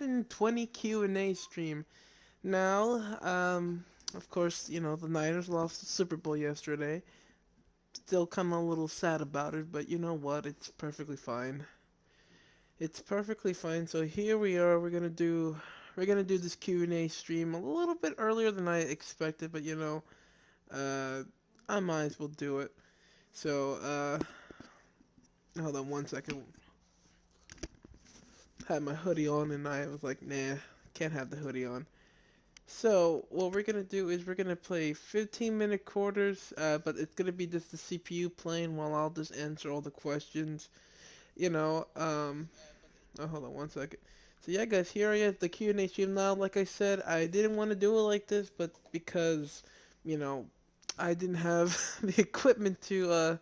Madden 20 Q&A stream. Now, of course, you know, the Niners lost the Super Bowl yesterday. Still kind of a little sad about it, but you know what? It's perfectly fine. It's perfectly fine. So here we are. We're gonna do this Q&A stream a little bit earlier than I expected, but you know, uh, I might as well do it. So, hold on one second. Had my hoodie on, and I was like, nah, can't have the hoodie on. So what we're gonna do is we're gonna play 15-minute quarters, but it's gonna be just the CPU playing while I'll just answer all the questions. You know, oh, hold on one second. So yeah, guys, here I am, the Q&A stream now. Like I said, I didn't want to do it like this, but because, you know, I didn't have the equipment to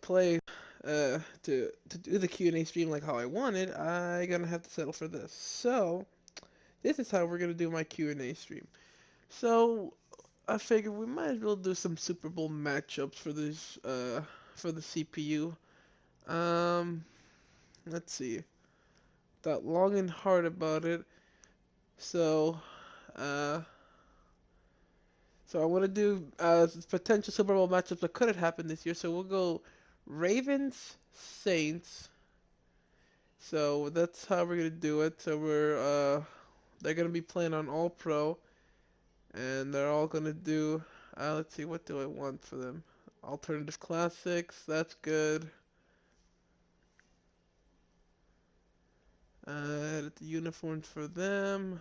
play to do the Q&A stream like how I wanted, I gonna have to settle for this. So this is how we're gonna do my Q&A stream. So I figured we might as well do some Super Bowl matchups for the CPU. Um, let's see. Thought long and hard about it. So uh, so I want to do potential Super Bowl matchups that could have happened this year. So we'll go Ravens, Saints. So that's how we're gonna do it. So they're gonna be playing on All Pro, and they're all gonna do. Let's see, what do I want for them? Alternative classics. That's good. Edit the uniforms for them.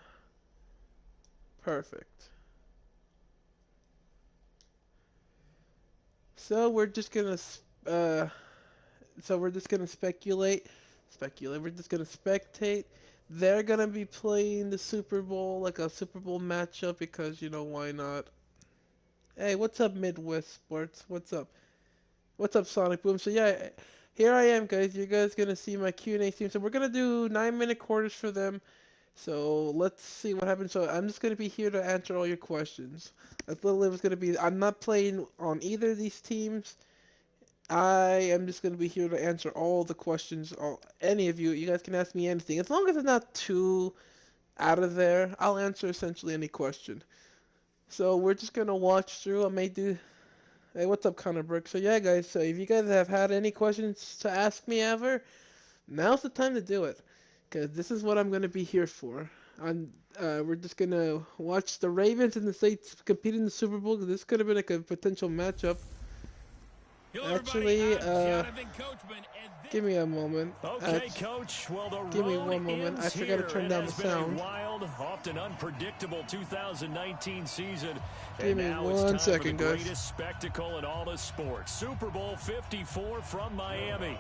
Perfect. So we're just gonna uh, so we're just gonna speculate. We're just gonna spectate. They're gonna be playing the Super Bowl, like a Super Bowl matchup, because you know why not? Hey, what's up, Midwest Sports? What's up? What's up, Sonic Boom? So yeah, here I am, guys. You guys gonna see my Q&A stream. So we're gonna do 9-minute quarters for them. So let's see what happens. So I'm just gonna be here to answer all your questions. That's literally what's gonna be. I'm not playing on either of these teams. I am just gonna be here to answer all the questions. Any of you, you guys can ask me anything as long as it's not too out of there. I'll answer essentially any question. So we're just gonna watch through. I may do. Hey, what's up, Connor Burke? So yeah, guys. So if you guys have had any questions to ask me ever, now's the time to do it, because this is what I'm gonna be here for. We're just gonna watch the Ravens and the Saints compete in the Super Bowl. 'Cause this could have been like a potential matchup. Hello, everybody. Actually, I'm Jonathan Coachman, and give me a moment. Okay, Coach. Well, the Give me road one moment. I ends forgot to here. turn It down the has been a sound. wild, often unpredictable 2019 season. Give And me now it's one time for the second, guys. greatest spectacle in all of sports. Super Bowl 54 from Miami.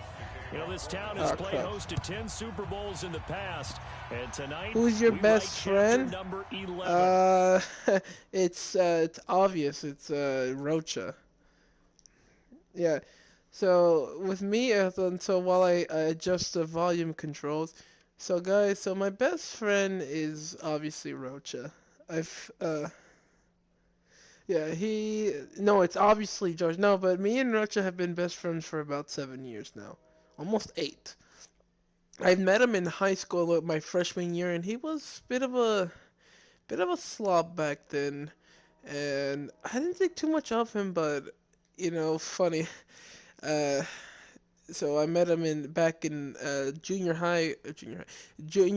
You know, this town has Oh played crap. roast to 10 Super Bowls in the past. And tonight, Who's your we write best chapter friend? number 11. Uh, it's obvious. It's Rocha. Yeah. So with me, so while I adjust the volume controls, so guys, so my best friend is obviously Rocha. I've yeah, no, it's obviously George. No, but me and Rocha have been best friends for about 7 years now, almost 8. I met him in high school my freshman year, and he was a bit of a slob back then, and I didn't think too much of him, but you know, funny. Uh, so I met him in back in junior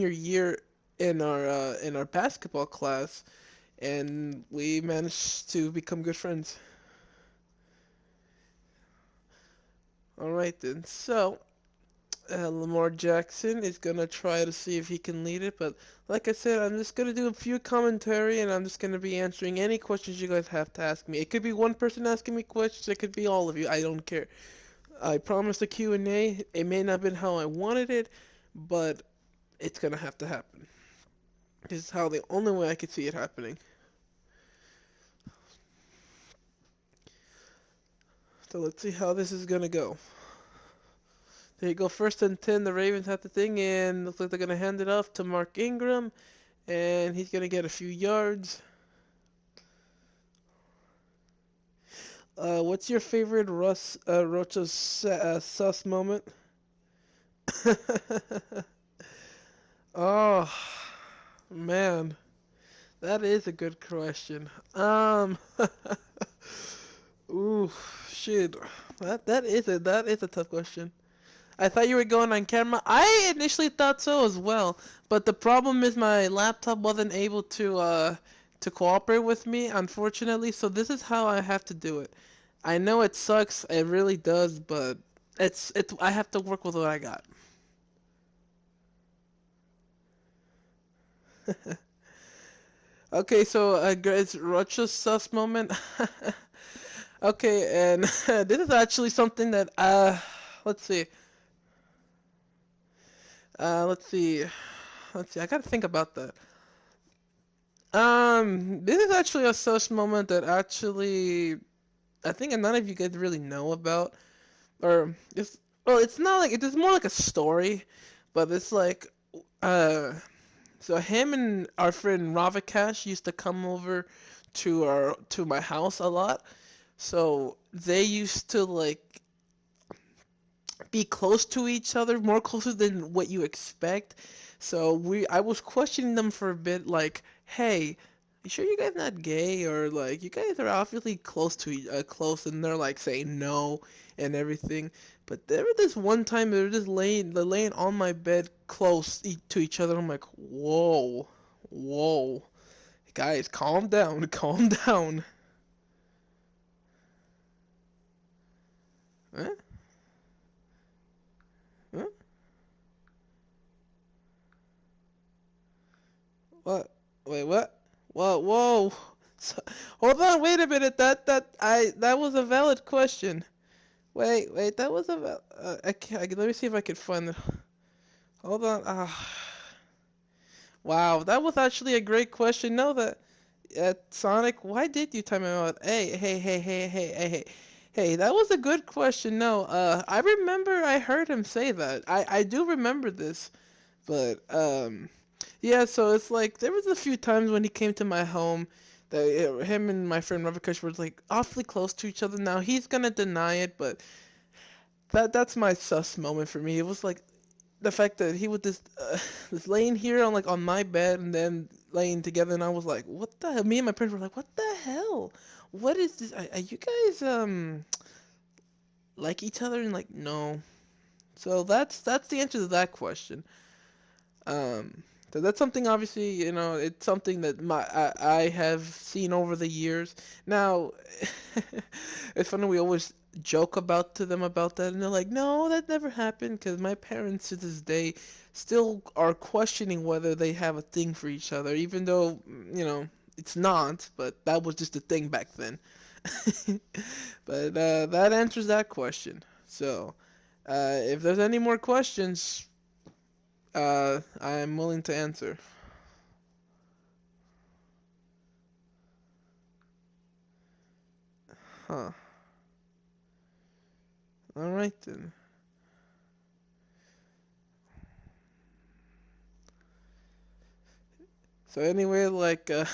year in our basketball class, and we managed to become good friends. All right then. So Lamar Jackson is gonna try to see if he can lead it, but like I said, I'm just gonna do a few commentary, and I'm just gonna be answering any questions you guys have to ask me. It could be one person asking me questions, it could be all of you. I don't care. I promised a Q&A. It may not have been how I wanted it, but it's gonna have to happen. This is how the only way I could see it happening. So let's see how this is gonna go. There you go, first and 10. The Ravens have the thing, and looks like they're gonna hand it off to Mark Ingram, and he's gonna get a few yards. What's your favorite Rocha's sus moment? Oh, man, that is a good question. Um, ooh, shit. That is a tough question. I thought you were going on camera. I initially thought so as well, but the problem is my laptop wasn't able to cooperate with me, unfortunately. So this is how I have to do it. I know it sucks, it really does, but it's I have to work with what I got. Okay, so it's Rocha's sus moment. Okay, and this is actually something that let's see, let's see, let's see. I gotta think about that. This is actually a sus moment that actually I think none of you guys really know about, or it's well, it's not like it's more like a story, but it's like uh, so him and our friend Ravikash used to come over to my house a lot. So they used to like be close to each other, more closer than what you expect. So I was questioning them for a bit, like, hey, you sure you guys not gay, or like you guys are obviously close, and they're like saying no and everything. But there was this one time they were just they're laying on my bed close to each other. I'm like, whoa, whoa, guys, calm down, calm down. Huh? Huh? What? Wait, what? Whoa, whoa. So, hold on, wait a minute. That was a valid question. Wait, that was a let me see if I can find it. Hold on. Wow, that was actually a great question. No, that Sonic, why did you time him out? Hey, that was a good question. No, I remember I heard him say that. I do remember this. But yeah, so it's like there was a few times when he came to my home that him and my friend Ravikash were like awfully close to each other. Now he's gonna deny it, but that's my sus moment for me. It was like the fact that he was just laying here on like on my bed and then laying together, and I was like, what the hell? Me and my parents were like, what the hell? What is this? Are you guys like each other? And like, no. So that's the answer to that question. Um, so that's something obviously, it's something that I have seen over the years. Now, it's funny we always joke about to them about that, and they're like, "No, that never happened." Because my parents to this day still are questioning whether they have a thing for each other, even though it's not. But that was just a thing back then. But that answers that question. So, if there's any more questions, I'm willing to answer. Huh. All right then. So anyway, like, so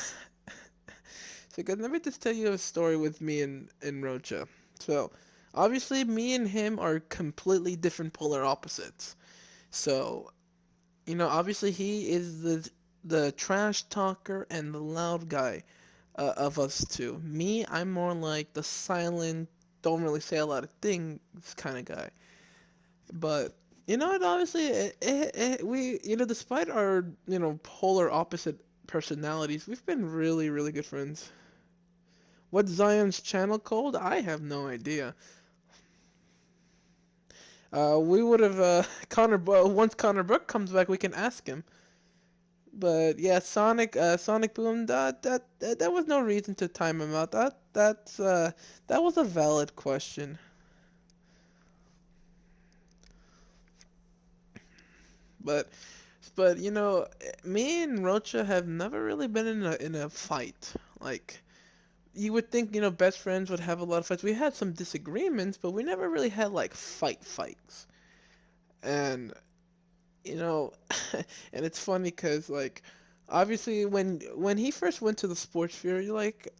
good. Let me just tell you a story with me and Rocha. So, obviously, me and him are completely different polar opposites. So, obviously, he is the trash talker and the loud guy of us two. Me, I'm more like the silent, don't really say a lot of things kind of guy. But it obviously we despite our polar opposite personalities, we've been really really good friends. What Zion's channel called? I have no idea. We would have once Connor Brook comes back, we can ask him. But yeah, Sonic Boom. That was no reason to time him out. That was a valid question. But me and Rocha have never really been in a fight. Like you would think, best friends would have a lot of fights. We had some disagreements, but we never really had like fights. And you know, and it's funny because like obviously when he first went to the sports fair, you're like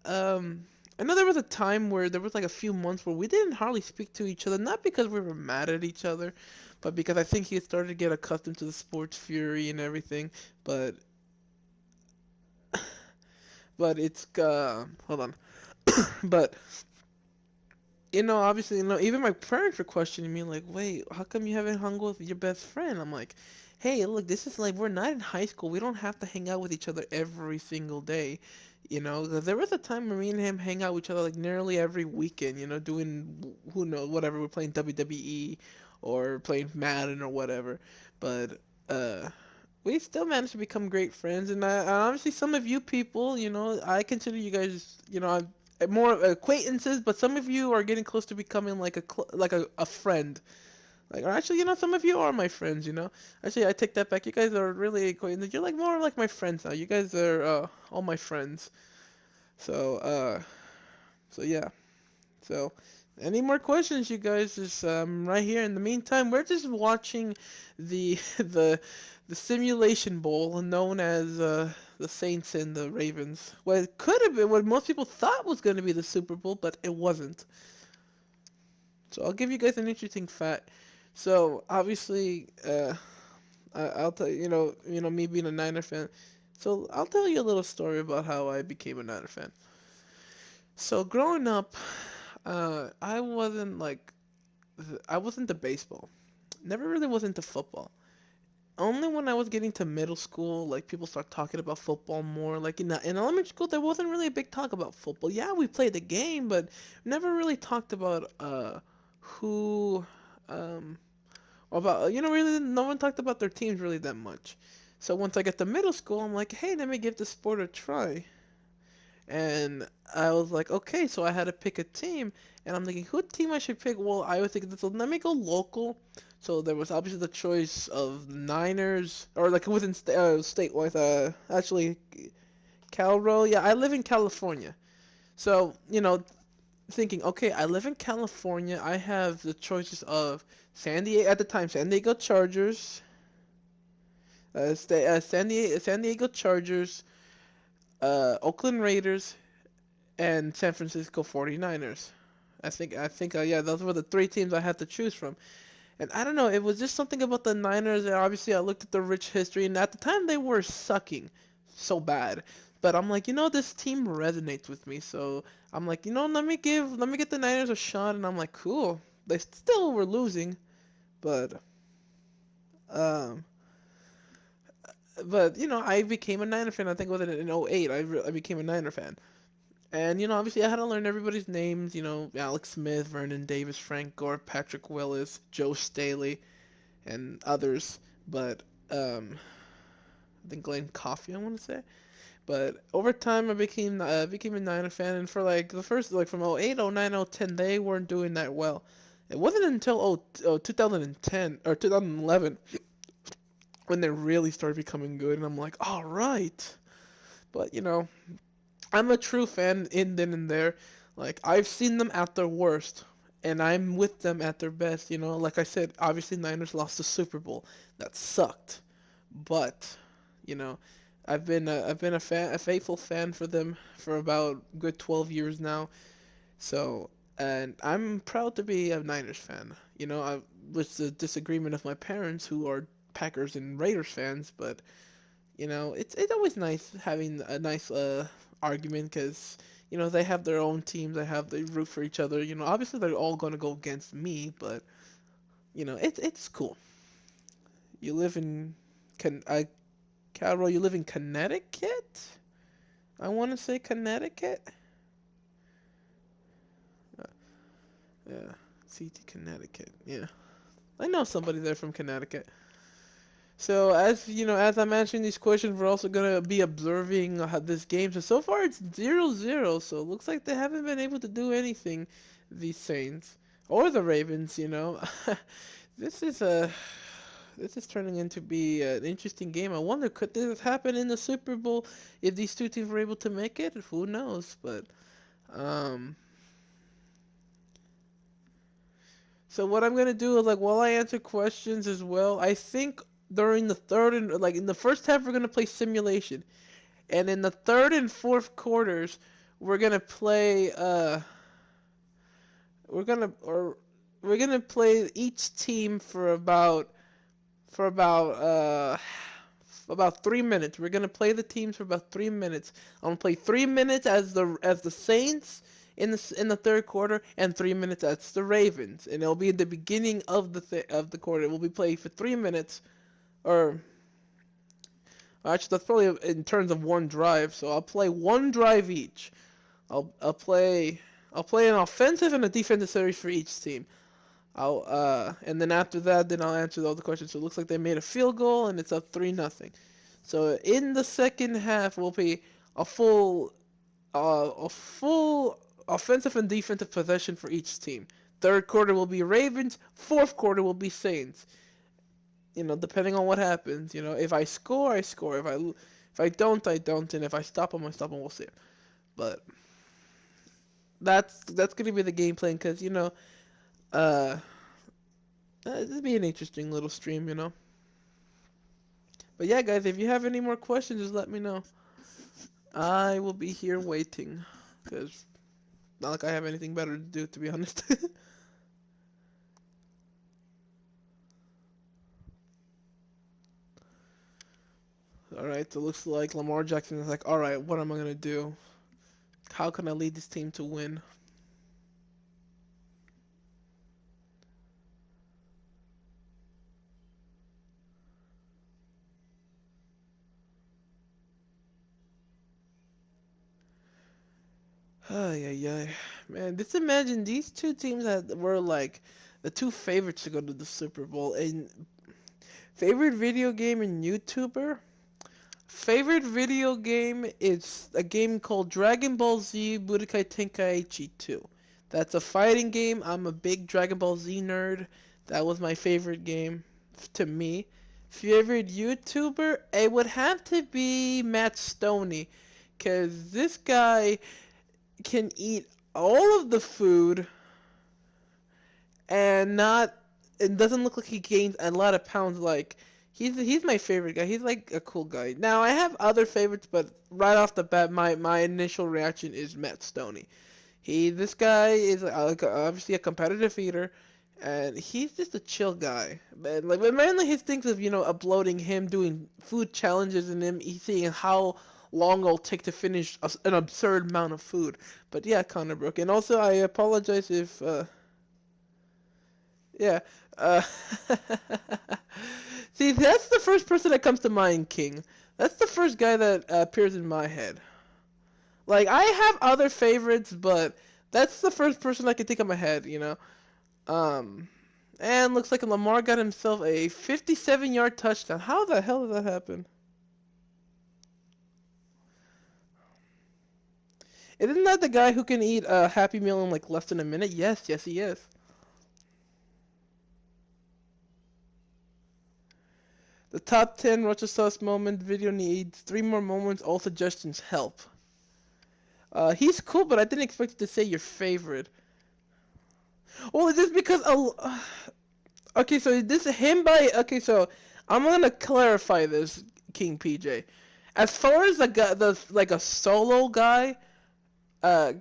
I know there was a time where there was like a few months where we didn't hardly speak to each other, not because we were mad at each other, but because I think he had started to get accustomed to the sports fury and everything. But it's hold on. But obviously, even my parents were questioning me, like, wait, how come you haven't hung with your best friend? I'm like, hey, look, this is like, we're not in high school. We don't have to hang out with each other every single day. 'Cause there was a time where me and him hang out with each other like nearly every weekend, doing who knows, whatever. We're playing WWE or playing Madden or whatever. But, we still managed to become great friends. And obviously, some of you people, I consider you guys, more acquaintances, but some of you are getting close to becoming like a friend. Like, or actually, some of you are my friends. Actually, I take that back. You guys are really acquaintances. You're like more like my friends now. You guys are all my friends. So yeah. So, any more questions, you guys? Just right here. In the meantime, we're just watching the the simulation bowl known as the Saints and the Ravens. What could have been, what most people thought was going to be the Super Bowl, but it wasn't. So I'll give you guys an interesting fact. So obviously, I'll tell you, me being a Niner fan. So I'll tell you a little story about how I became a Niner fan. So growing up, I wasn't like I was into baseball. Never really was into football. Only when I was getting to middle school, like people start talking about football more. Like in elementary school, there wasn't really a big talk about football. Yeah, we played the game, but never really talked about who um about really no one talked about their teams really that much. So once I got to middle school, I'm like, hey, let me give the sport a try. And I was like, okay, so I had to pick a team, and I'm thinking, who team I should pick? Well, I was thinking, so let me go local. So there was obviously the choice of Niners, or like within statewide. Actually, Calro. Yeah, I live in California, so thinking, okay, I live in California. I have the choices of San Diego at the time, San Diego Chargers, San Diego Chargers, Oakland Raiders, and San Francisco 49ers. I think yeah, those were the three teams I had to choose from. And I don't know, it was just something about the Niners, and obviously I looked at the rich history, and at the time they were sucking so bad. But I'm like, this team resonates with me, so I'm like, let me get the Niners a shot, and I'm like, cool. They still were losing, but um I became a Niner fan. I think it was in '08. I became a Niner fan. And, obviously I had to learn everybody's names, Alex Smith, Vernon Davis, Frank Gore, Patrick Willis, Joe Staley, and others. But, I think Glenn Coffey, I want to say. But over time, I became a Niner fan, and for like the first, like from '08, '09, '10, they weren't doing that well. It wasn't until 2010 or 2011 when they really started becoming good, and I'm like, all right. But, I'm a true fan in then and there. Like I've seen them at their worst, and I'm with them at their best. Like I said, obviously Niners lost the Super Bowl. That sucked, but you know, I've been a faithful fan for them for about good 12 years now. So, and I'm proud to be a Niners fan. With the disagreement of my parents who are Packers and Raiders fans, but it's always nice having a nice argument because they have their own teams. They root for each other. Obviously they're all gonna go against me, but it's cool. You live in Carol. You live in Connecticut. I want to say Connecticut. Uh, yeah, CT Connecticut. Yeah, I know somebody there from Connecticut. So as I'm answering these questions, we're also gonna be observing this game. So far it's 0-0. So it looks like they haven't been able to do anything, these Saints or the Ravens. This is a this is turning into be an interesting game. I wonder, could this happen in the Super Bowl if these two teams were able to make it? Who knows? But um, so what I'm gonna do is like while I answer questions as well, I think during the third and like in the first half we're gonna play simulation. And in the third and fourth quarters, we're gonna play we're gonna or we're gonna play each team for about 3 minutes. We're gonna play the teams for about 3 minutes. I'm gonna play 3 minutes as the Saints in the third quarter, and 3 minutes as the Ravens, and it'll be at the beginning of the quarter. We'll be playing for 3 minutes, or actually that's probably in terms of one drive. So I'll play one drive each. I'll play an offensive and a defensive series for each team. I'll and then after that, then I'll answer all the questions. So it looks like they made a field goal and it's up 3-0. So in the second half will be a full offensive and defensive possession for each team. Third quarter will be Ravens. Fourth quarter will be Saints. Depending on what happens. If I score, I score. If I don't, I don't. And if I stop them, I stop them. We'll see. But that's gonna be the game plan because uh, it'll be an interesting little stream. But yeah, guys, if you have any more questions, just let me know. I will be here waiting because not like I have anything better to do, to be honest. All right, so it looks like Lamar Jackson is like, all right, what am I gonna do? How can I lead this team to win? Ay, ay, ay. Man, just imagine these two teams that were like the two favorites to go to the Super Bowl. And favorite video game and YouTuber? Favorite video game is a game called Dragon Ball Z Budokai Tenkaichi 2. That's a fighting game. I'm a big Dragon Ball Z nerd. That was my favorite game to me. Favorite YouTuber? It would have to be Matt Stoney. Because this guy can eat all of the food and not it doesn't look like he gains a lot of pounds. Like he's my favorite guy. He's like a cool guy. Now I have other favorites, but right off the bat, my initial reaction is Matt Stoney. This guy is obviously a competitive eater, and he's just a chill guy. But mainly his things of uploading him doing food challenges and him seeing how long it'll take to finish an absurd amount of food. But yeah, Connor Brook, and also I apologize if yeah. Uh, See, that's the first person that comes to mind, King. That's the first guy that appears in my head. Like, I have other favorites, but that's the first person I can think of my head. Um, and looks like Lamar got himself a 57-yard touchdown. How the hell did that happen? Isn't that the guy who can eat a Happy Meal in like less than a minute? Yes, yes, he is. The top 10 Rocha Sauce moment video needs 3 more moments. All suggestions help. He's cool, but I didn't expect you to say your favorite. Well, it's just because okay, so this him by okay, so I'm gonna clarify this, King PJ. As far as the like a solo guy, uh,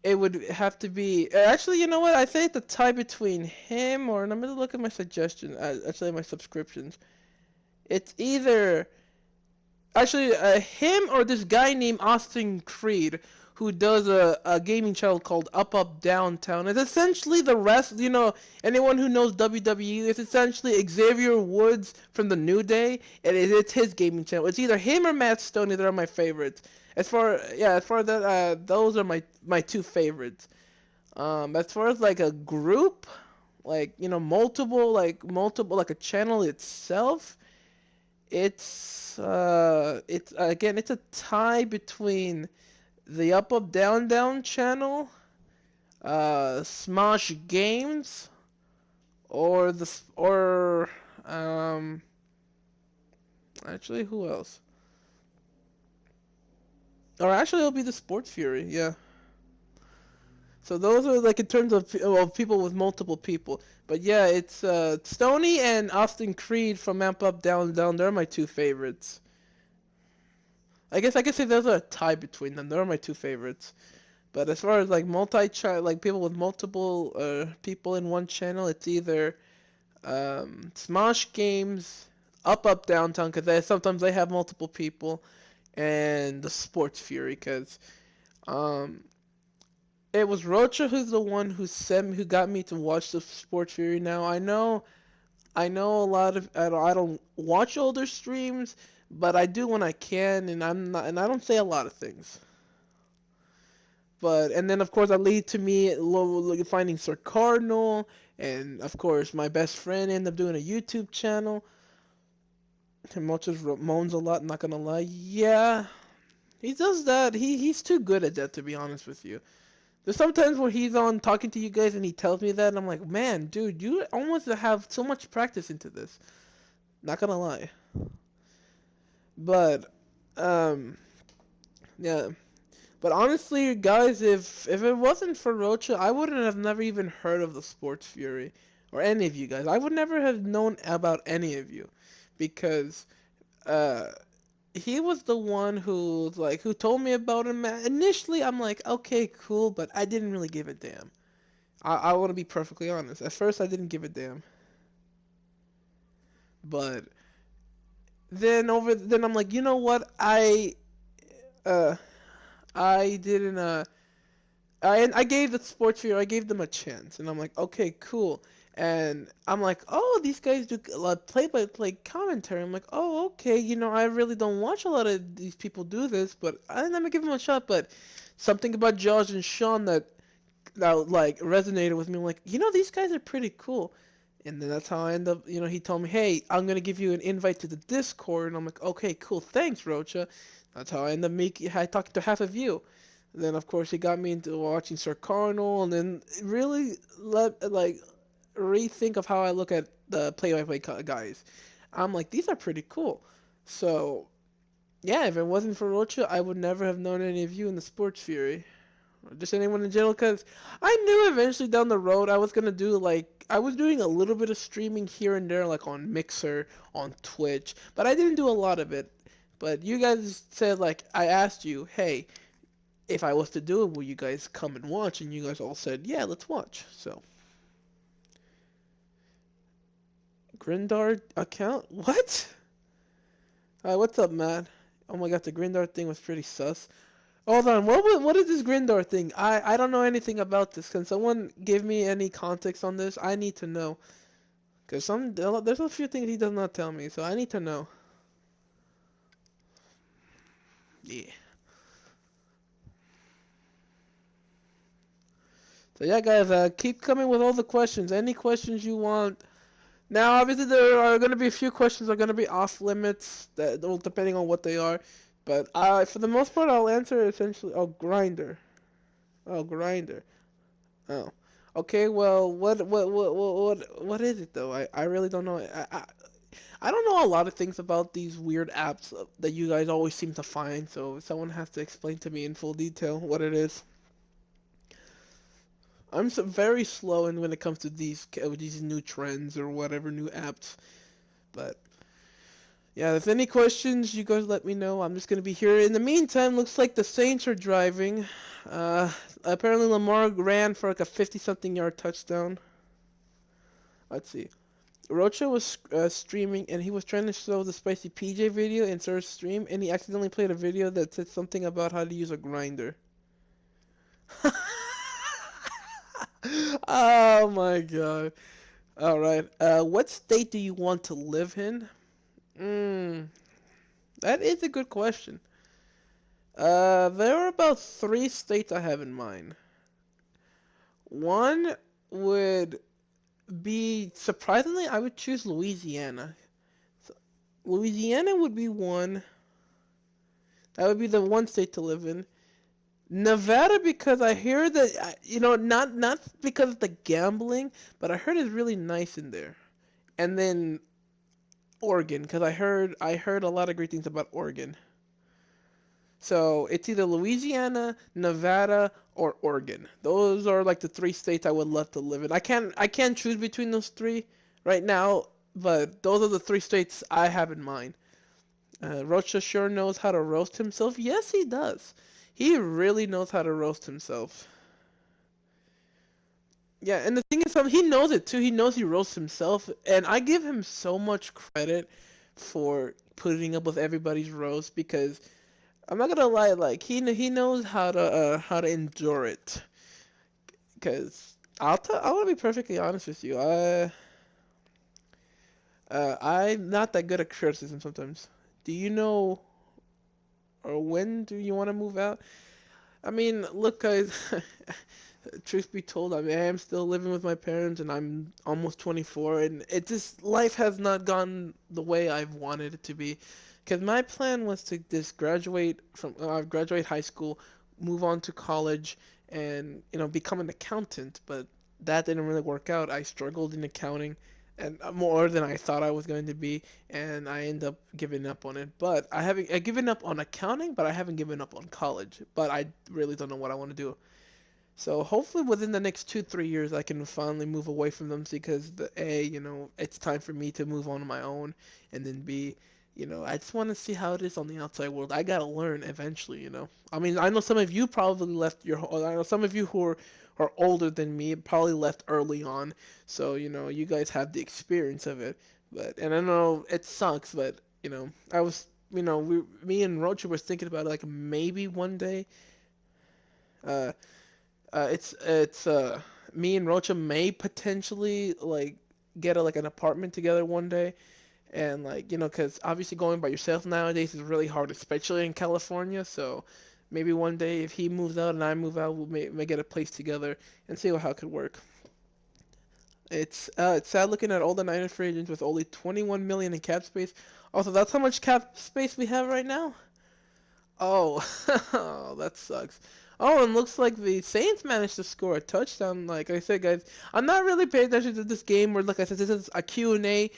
it would have to be actually. You know what? I think the tie between him or let me look at my suggestions. Actually, my subscriptions. It's either actually him or this guy named Austin Creed who does a gaming channel called Up Up Downtown. It's essentially the rest, anyone who knows WWE, it's essentially Xavier Woods from the New Day, and it's his gaming channel. It's either him or Matt Stoney that are my favorites. As far as that, those are my two favorites. As far as like a group, like multiple like a channel itself. It's again it's a tie between the Up Up Down Down channel, Smosh Games, or actually who else? Or actually it'll be the Sports Fury, yeah. So those are like in terms of people with multiple people. But yeah, it's Stoney and Austin Creed from Amp Up Down Down. They're my two favorites. I guess I could say there's a tie between them. They're my two favorites. But as far as like like people with multiple people in one channel, it's either Smosh Games, Up Downtown, because sometimes they have multiple people, and the Sports Fury, because um, it was Rocha who's the one who got me to watch the Sports Fury. Now I know a lot of I don't watch older streams, but I do when I can, and I don't say a lot of things. But and then of course that lead to me finding Sir Cardinal, and of course my best friend ended up doing a YouTube channel. And Mochis moans a lot, not gonna lie. Yeah, he does that. He's too good at that, to be honest with you. There's sometimes where he's on talking to you guys and he tells me that, and I'm like, man, dude, you almost have so much practice into this. Not gonna lie. But um, yeah. But honestly, guys, if it wasn't for Rocha, I wouldn't have never even heard of the Sports Fury or any of you guys. I would never have known about any of you because uh he was the one who told me about him. Initially, I'm like, okay, cool, but I didn't really give a damn. I want to be perfectly honest. At first, I didn't give a damn, but then I'm like, you know what? Uh I didn't I gave the sports viewer, I gave them a chance, and I'm like, okay, cool. And I'm like, oh, these guys do play-by-play commentary. I'm like, oh, okay, I really don't watch a lot of these people do this, but I'm gonna give them a shot. But something about Josh and Sean that like resonated with me. I'm like, these guys are pretty cool. And then that's how I end up, he told me, hey, I'm gonna give you an invite to the Discord, and I'm like, okay, cool, thanks, Rocha. That's how I end up I talked to half of you. And then of course he got me into watching Sir Cardinal, and then really rethink of how I look at the play-by-play guys. I'm like, these are pretty cool. So yeah, if it wasn't for Rocha, I would never have known any of you in the Sports Fury, or just anyone in general, because I knew eventually down the road I was gonna do I was doing a little bit of streaming here and there, like on Mixer, on Twitch, but I didn't do a lot of it. But you guys said, I asked you, hey, if I was to do it, will you guys come and watch? And you guys all said, yeah, let's watch. So, Grindar account? What? Hi, what's up, man? Oh my god, the Grindar thing was pretty sus. Hold on, what is this Grindar thing? I don't know anything about this. Can someone give me any context on this? I need to know. Because there's a few things he does not tell me, so I need to know. Yeah. So yeah, guys, keep coming with all the questions. Any questions you want. Now, obviously, there are going to be a few questions that are going to be off limits, well, depending on what they are. But for the most part, I'll answer essentially. Oh, grinder. Oh, grinder. Oh. Okay, well, what is it though? I really don't know. I don't know a lot of things about these weird apps that you guys always seem to find, so someone has to explain to me in full detail what it is. I'm very slow in when it comes to these new trends or whatever new apps. But yeah, if any questions, you guys let me know. I'm just gonna be here. In the meantime, looks like the Saints are driving. Uh, Apparently Lamar ran for like a 50-something yard touchdown. Let's see. Rocha was streaming and he was trying to show the spicy PJ video in Sir's stream, and he accidentally played a video that said something about how to use a grinder. Oh my god. All right. What state do you want to live in? Mm, that is a good question. There are about three states I have in mind. One would be, surprisingly, I would choose Louisiana. So, Louisiana would be one. That would be the one state to live in. Nevada, because I hear that, not because of the gambling, but I heard it's really nice in there. And then Oregon, because I heard a lot of great things about Oregon. So it's either Louisiana, Nevada, or Oregon. Those are like the three states I would love to live in. I can't choose between those three right now, but those are the three states I have in mind. Rocha sure knows how to roast himself. Yes, he does. He really knows how to roast himself. Yeah, and the thing is, he knows it too. He knows he roasts himself, and I give him so much credit for putting up with everybody's roast because I'm not gonna lie, like he knows how to endure it. Because I want to be perfectly honest with you. I'm not that good at criticism sometimes. Do you know, or when do you want to move out? I mean, look, guys. Truth be told, I mean, I am still living with my parents, and I'm almost 24, and it just life has not gone the way I've wanted it to be. Because my plan was to just graduate high school, move on to college, and become an accountant. But that didn't really work out. I struggled in accounting, and more than I thought I was going to be, and I end up giving up on it. But I given up on accounting, but I haven't given up on college. But I really don't know what I want to do. So hopefully within the next 2-3 years I can finally move away from them because it's time for me to move on my own, and then I just want to see how it is on the outside world. I gotta learn eventually. I mean, I know some of you probably left I know some of you who are older than me probably left early on, so you guys have the experience of it. And I know it sucks, but I was me and Rocha was thinking about it, like maybe one day. Uh, it's me and Rocha may potentially like get like an apartment together one day, and like because obviously going by yourself nowadays is really hard, especially in California. So maybe one day if he moves out and I move out, we may get a place together and see how it could work. It's sad looking at all the Niners free agents with only 21 million in cap space. Also, that's how much cap space we have right now. Oh, oh, that sucks. Oh, and looks like the Saints managed to score a touchdown. Like I said, guys, I'm not really paying attention to this game. Where, like I said, this is a Q&A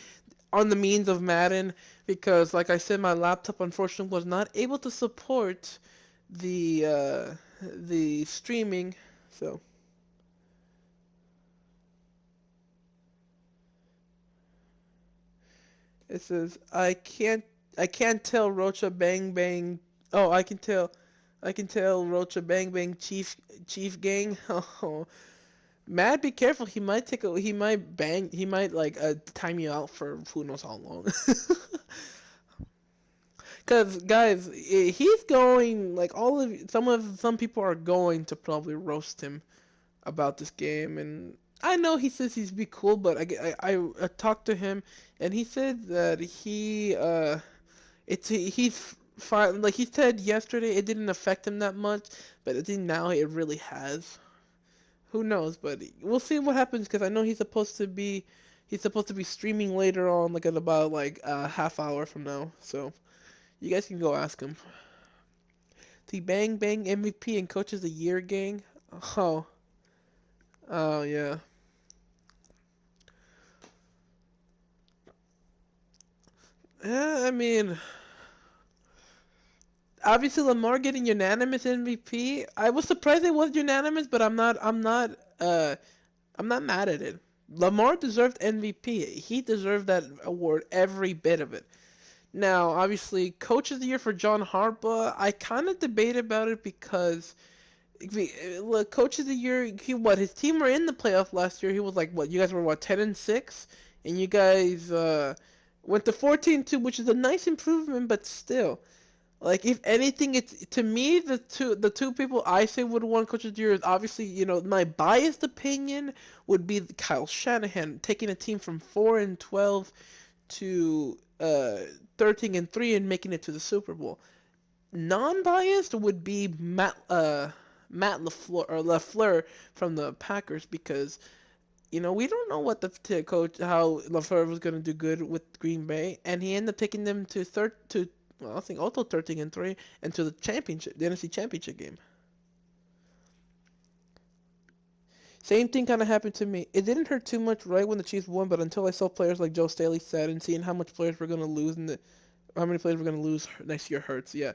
on the means of Madden because, like I said, my laptop unfortunately was not able to support the streaming. So it says I can't tell Rocha Bang Bang. Oh, I can tell Rocha Bang Bang Chief Gang. Oh, Matt, be careful. He might like time you out for who knows how long. Cause guys, he's going like some people are going to probably roast him about this game, and I know he says he's be cool, but I talked to him, and he said that he's fine. Like he said yesterday, it didn't affect him that much, but I think now it really has. Who knows? But we'll see what happens because I know he's supposed to be streaming later on, like at about like a half hour from now. So you guys can go ask him. The Bang Bang MVP and Coach of the Year gang. Oh, oh yeah. Yeah, I mean, obviously Lamar getting unanimous MVP. I was surprised it was unanimous, but I'm not mad at it. Lamar deserved MVP. He deserved that award, every bit of it. Now, obviously, Coach of the Year for John Harbaugh, I kind of debate about it because look, Coach of the Year, his team were in the playoff last year. He was like, what, you guys were what, 10-6, and you guys went to 14-2, which is a nice improvement, but still, like if anything, it's to me the two people I say would have won Coach of the Year is obviously my biased opinion would be Kyle Shanahan taking a team from 4-12 to 13-3 and making it to the Super Bowl. Non-biased would be Matt LaFleur from the Packers because we don't know what the coach how LaFleur was going to do good with Green Bay, and he ended up taking them to third to well, I think also 13-3 and to the NFC Championship game. Same thing kind of happened to me. It didn't hurt too much right when the Chiefs won, but until I saw players like Joe Staley said and seeing how much players we're going to lose and how many players we're going to lose next year hurts. Yeah.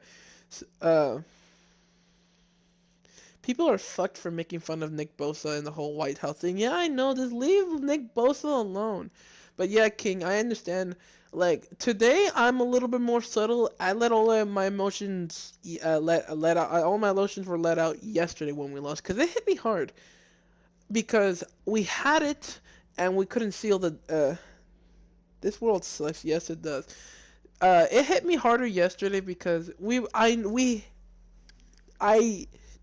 People are fucked for making fun of Nick Bosa and the whole White House thing. Yeah, I know. Just leave Nick Bosa alone. But yeah, King, I understand. Like today, I'm a little bit more subtle. I let all of my emotions let out. All my emotions were let out yesterday when we lost because it hit me hard because we had it and we couldn't seal the. This world sucks. Yes, it does. It hit me harder yesterday because I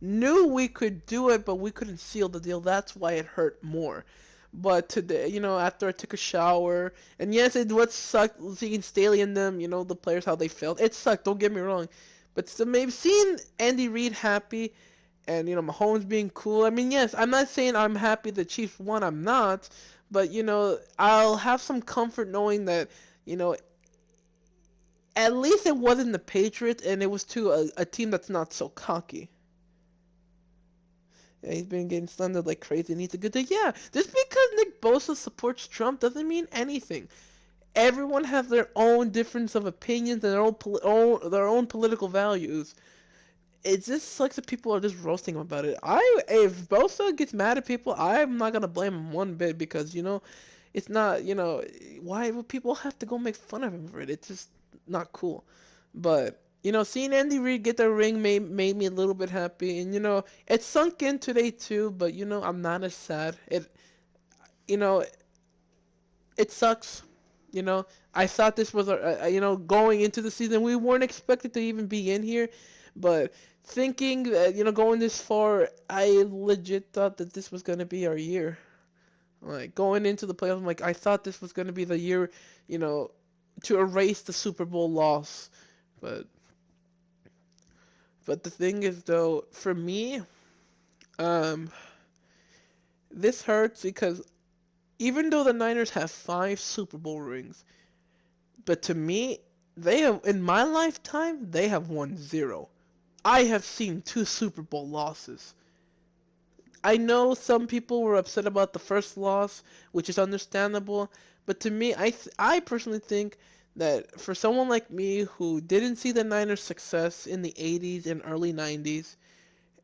knew we could do it, but we couldn't seal the deal. That's why it hurt more. But today, after I took a shower, and yes, it would suck seeing Staley and them, the players how they felt. It sucked. Don't get me wrong, but still, maybe seeing Andy Reid happy and Mahomes being cool. I mean, yes, I'm not saying I'm happy the Chiefs won. I'm not, but I'll have some comfort knowing that you know at least it wasn't the Patriots, and it was to a team that's not so cocky. Yeah, he's been getting slandered like crazy, and he's a good thing. Yeah, just because Nick Bosa supports Trump doesn't mean anything. Everyone has their own difference of opinions and their own political values. It just sucks that people are just roasting him about it. If Bosa gets mad at people, I'm not gonna blame him one bit because it's not why would people have to go make fun of him for it? It's just not cool. But seeing Andy Reid get the ring made me a little bit happy, and it sunk in today too. But I'm not as sad. You know it sucks. You know, I thought this was going into the season, we weren't expected to even be in here, but thinking that going this far, I legit thought that this was gonna be our year. Like going into the playoffs, I'm like I thought this was gonna be the year, you know, to erase the Super Bowl loss. But the thing is though, for me, um, this hurts because even though the Niners have 5 Super Bowl rings, but to me, they have in my lifetime they have won zero. I have seen 2 Super Bowl losses. I know some people were upset about the first loss, which is understandable, but to me, I personally think that for someone like me who didn't see the Niners' success in the 80s and early 90s,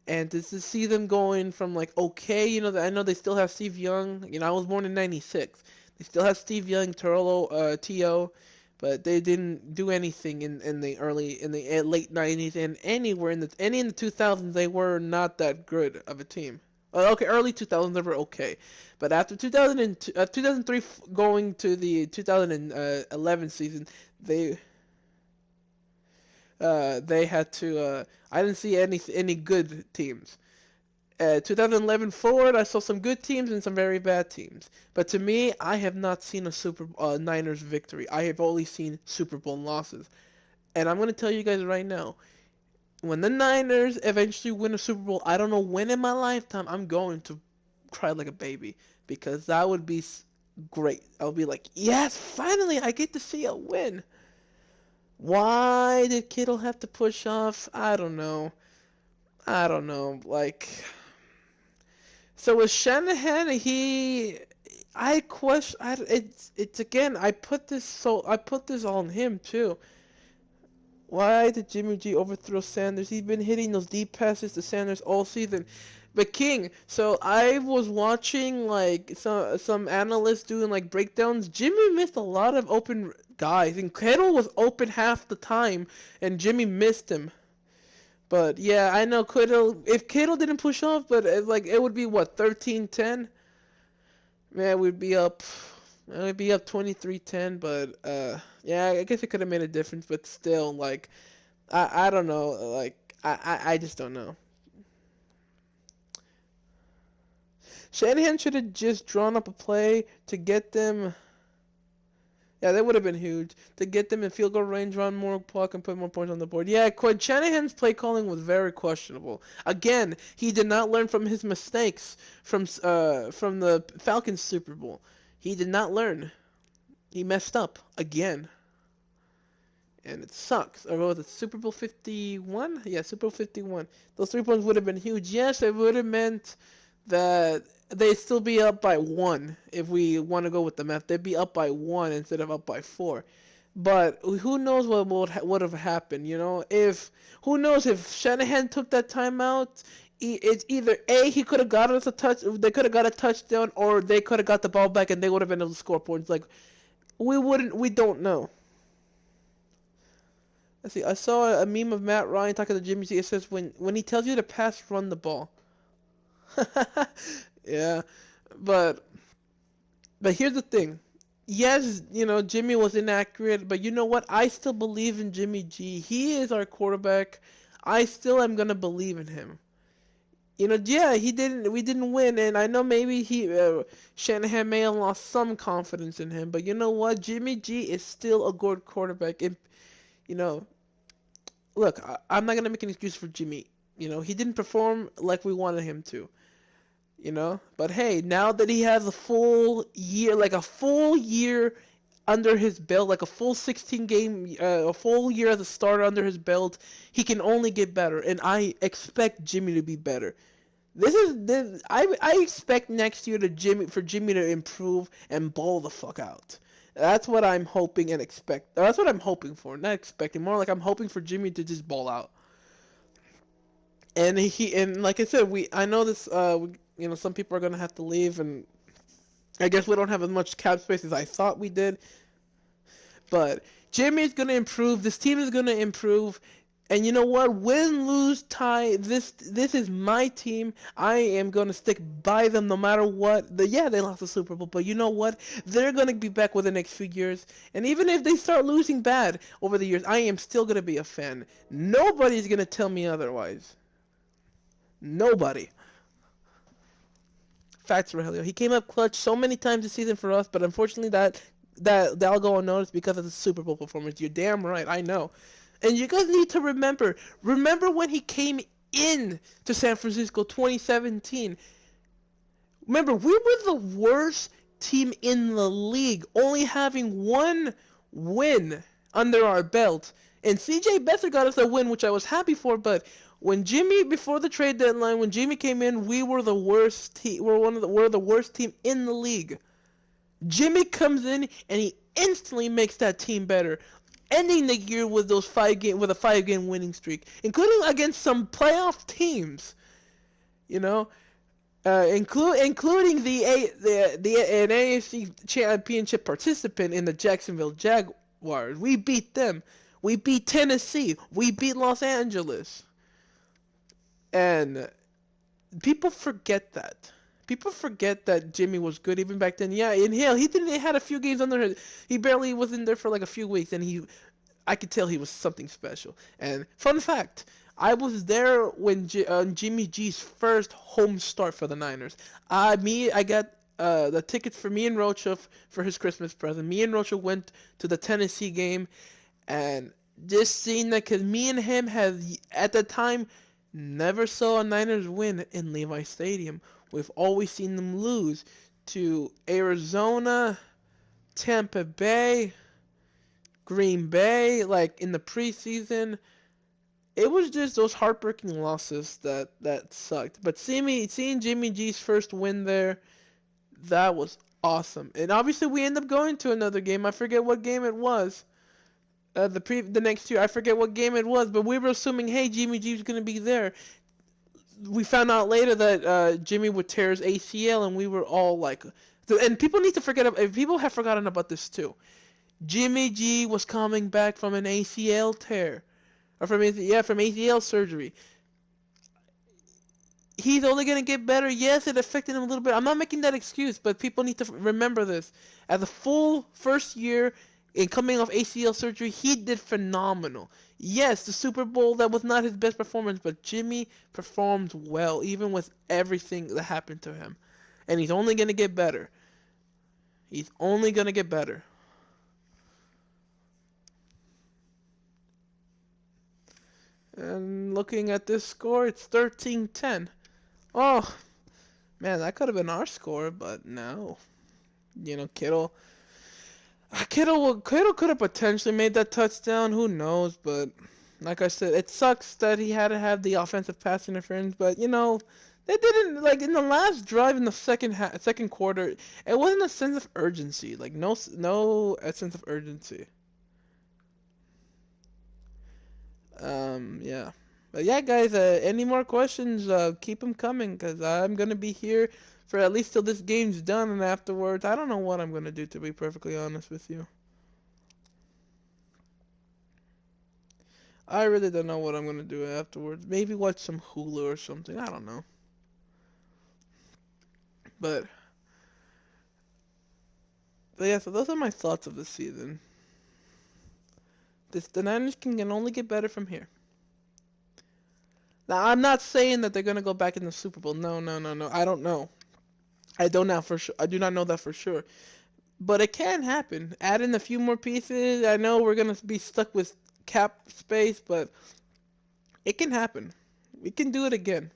and to see them going from like okay, I know they still have Steve Young. I was born in '96. They still have Steve Young, T.O., but they didn't do anything in the late '90s and anywhere in the 2000s. They were not that good of a team. Okay, early 2000s they were okay, but after 2003 going to the 2011 season, they they had to. I didn't see any good teams. 2011 forward, I saw some good teams and some very bad teams. But to me, I have not seen a Super Niners victory. I have only seen Super Bowl losses. And I'm going to tell you guys right now, when the Niners eventually win a Super Bowl, I don't know when in my lifetime, I'm going to cry like a baby because that would be great. I'll be like, yes, finally, I get to see a win. Why did Kittle have to push off? I don't know. I don't know. Like, so with Shanahan, I question. It's again. I put this on him too. Why did Jimmy G overthrow Sanders? He's been hitting those deep passes to Sanders all season. But King, so I was watching like some analysts doing like breakdowns. Jimmy missed a lot of open guys, and Kittle was open half the time, and Jimmy missed him. But yeah, I know Kittle. If Kittle didn't push off, but like it would be what 13-10. Man, we'd be up. We'd be up 23-10. But yeah, I guess it could have made a difference. But still, like I don't know. Like I just don't know. Shanahan should have just drawn up a play to get them. Yeah, that would have been huge to get them in field goal range, run more puck, and put more points on the board. Yeah, Shanahan's play calling was very questionable. Again, he did not learn from his mistakes from the Falcons Super Bowl. He did not learn. He messed up again, and it sucks. Or was it Super Bowl 51? Yeah, Super Bowl 51. Those 3 points would have been huge. Yes, it would have meant that they'd still be up by one if we want to go with the math. They'd be up by one instead of up by four. But who knows what would have happened? If who knows if Shanahan took that timeout, it's either A, he could have got us a touch, they could have got a touchdown, or they could have got the ball back and they would have been able to score points. Like We don't know. Let's see. I saw a meme of Matt Ryan talking to Jimmy G. It says when he tells you to pass, run the ball. Yeah, but here's the thing. Yes, Jimmy was inaccurate, but you know what? I still believe in Jimmy G. He is our quarterback. I still am gonna believe in him. Yeah, we didn't win, and I know maybe Shanahan may have lost some confidence in him, but you know what? Jimmy G is still a good quarterback, and you know, look, I'm not gonna make an excuse for Jimmy. He didn't perform like we wanted him to. But hey, now that he has a full year, like a full year under his belt, like a full 16 game, a full year as a starter under his belt, he can only get better, and I expect Jimmy to be better. I expect next year for Jimmy to improve and ball the fuck out. That's what I'm hoping and expect. That's what I'm hoping for, not expecting. More like I'm hoping for Jimmy to just ball out. And like I said, I know this. Some people are gonna have to leave, and I guess we don't have as much cap space as I thought we did. But Jimmy's gonna improve. This team is gonna improve. And you know what? Win, lose, tie. This is my team. I am gonna stick by them no matter what. Yeah, they lost the Super Bowl, but you know what? They're gonna be back within the next few years. And even if they start losing bad over the years, I am still gonna be a fan. Nobody's gonna tell me otherwise. Nobody. Facts, Rogelio. He came up clutch so many times this season for us, but unfortunately that'll go unnoticed because of the Super Bowl performance. You're damn right. I know. And you guys need to remember when he came in to San Francisco 2017. Remember, we were the worst team in the league, only having one win under our belt. And CJ Beathard got us a win, which I was happy for, but when Jimmy, before the trade deadline, when Jimmy came in, we were the worst team. We're the worst team in the league. Jimmy comes in and he instantly makes that team better, ending the year with with a 5 game winning streak, including against some playoff teams. You know, including an AFC Championship participant in the Jacksonville Jaguars. We beat them. We beat Tennessee. We beat Los Angeles. And people forget that. People forget that Jimmy was good even back then. Yeah, and hell, he didn't. He had a few games under his. He barely was in there for like a few weeks, and I could tell he was something special. And fun fact, I was there when Jimmy G's first home start for the Niners. I got the tickets for me and Rocha for his Christmas present. Me and Rocha went to the Tennessee game, and just seeing that, because me and him had at the time never saw a Niners win in Levi Stadium. We've always seen them lose to Arizona, Tampa Bay, Green Bay, like in the preseason. It was just those heartbreaking losses that sucked. But seeing Jimmy G's first win there, that was awesome. And obviously we end up going to another game. I forget what game it was. The next year, I forget what game it was, but we were assuming, hey, Jimmy G's gonna be there. We found out later that Jimmy would tear his ACL, and we were all like, and people need to forget. People have forgotten about this too. Jimmy G was coming back from an ACL tear, or from ACL surgery. He's only gonna get better. Yes, it affected him a little bit. I'm not making that excuse, but people need to remember this. As a full first year in coming off ACL surgery, he did phenomenal. Yes, the Super Bowl, that was not his best performance, but Jimmy performed well, even with everything that happened to him. And he's only gonna get better. He's only gonna get better. And looking at this score, it's 13-10. Oh, man, that could have been our score, but no. Kittle could have potentially made that touchdown. Who knows? But like I said, it sucks that he had to have the offensive pass interference. But they didn't, like, in the last drive in the second quarter. It wasn't a sense of urgency. Like no a sense of urgency. Yeah. But yeah, guys. Any more questions? Keep them coming, cause I'm gonna be here for at least till this game's done, and afterwards, I don't know what I'm gonna do, to be perfectly honest with you. I really don't know what I'm gonna do afterwards. Maybe watch some Hulu or something. I don't know. But yeah, so those are my thoughts of the season. The Niners can only get better from here. Now, I'm not saying that they're gonna go back in the Super Bowl. No, no, no, no. I don't know. I don't know for sure. I do not know that for sure. But it can happen. Add in a few more pieces. I know we're gonna be stuck with cap space, but it can happen. We can do it again.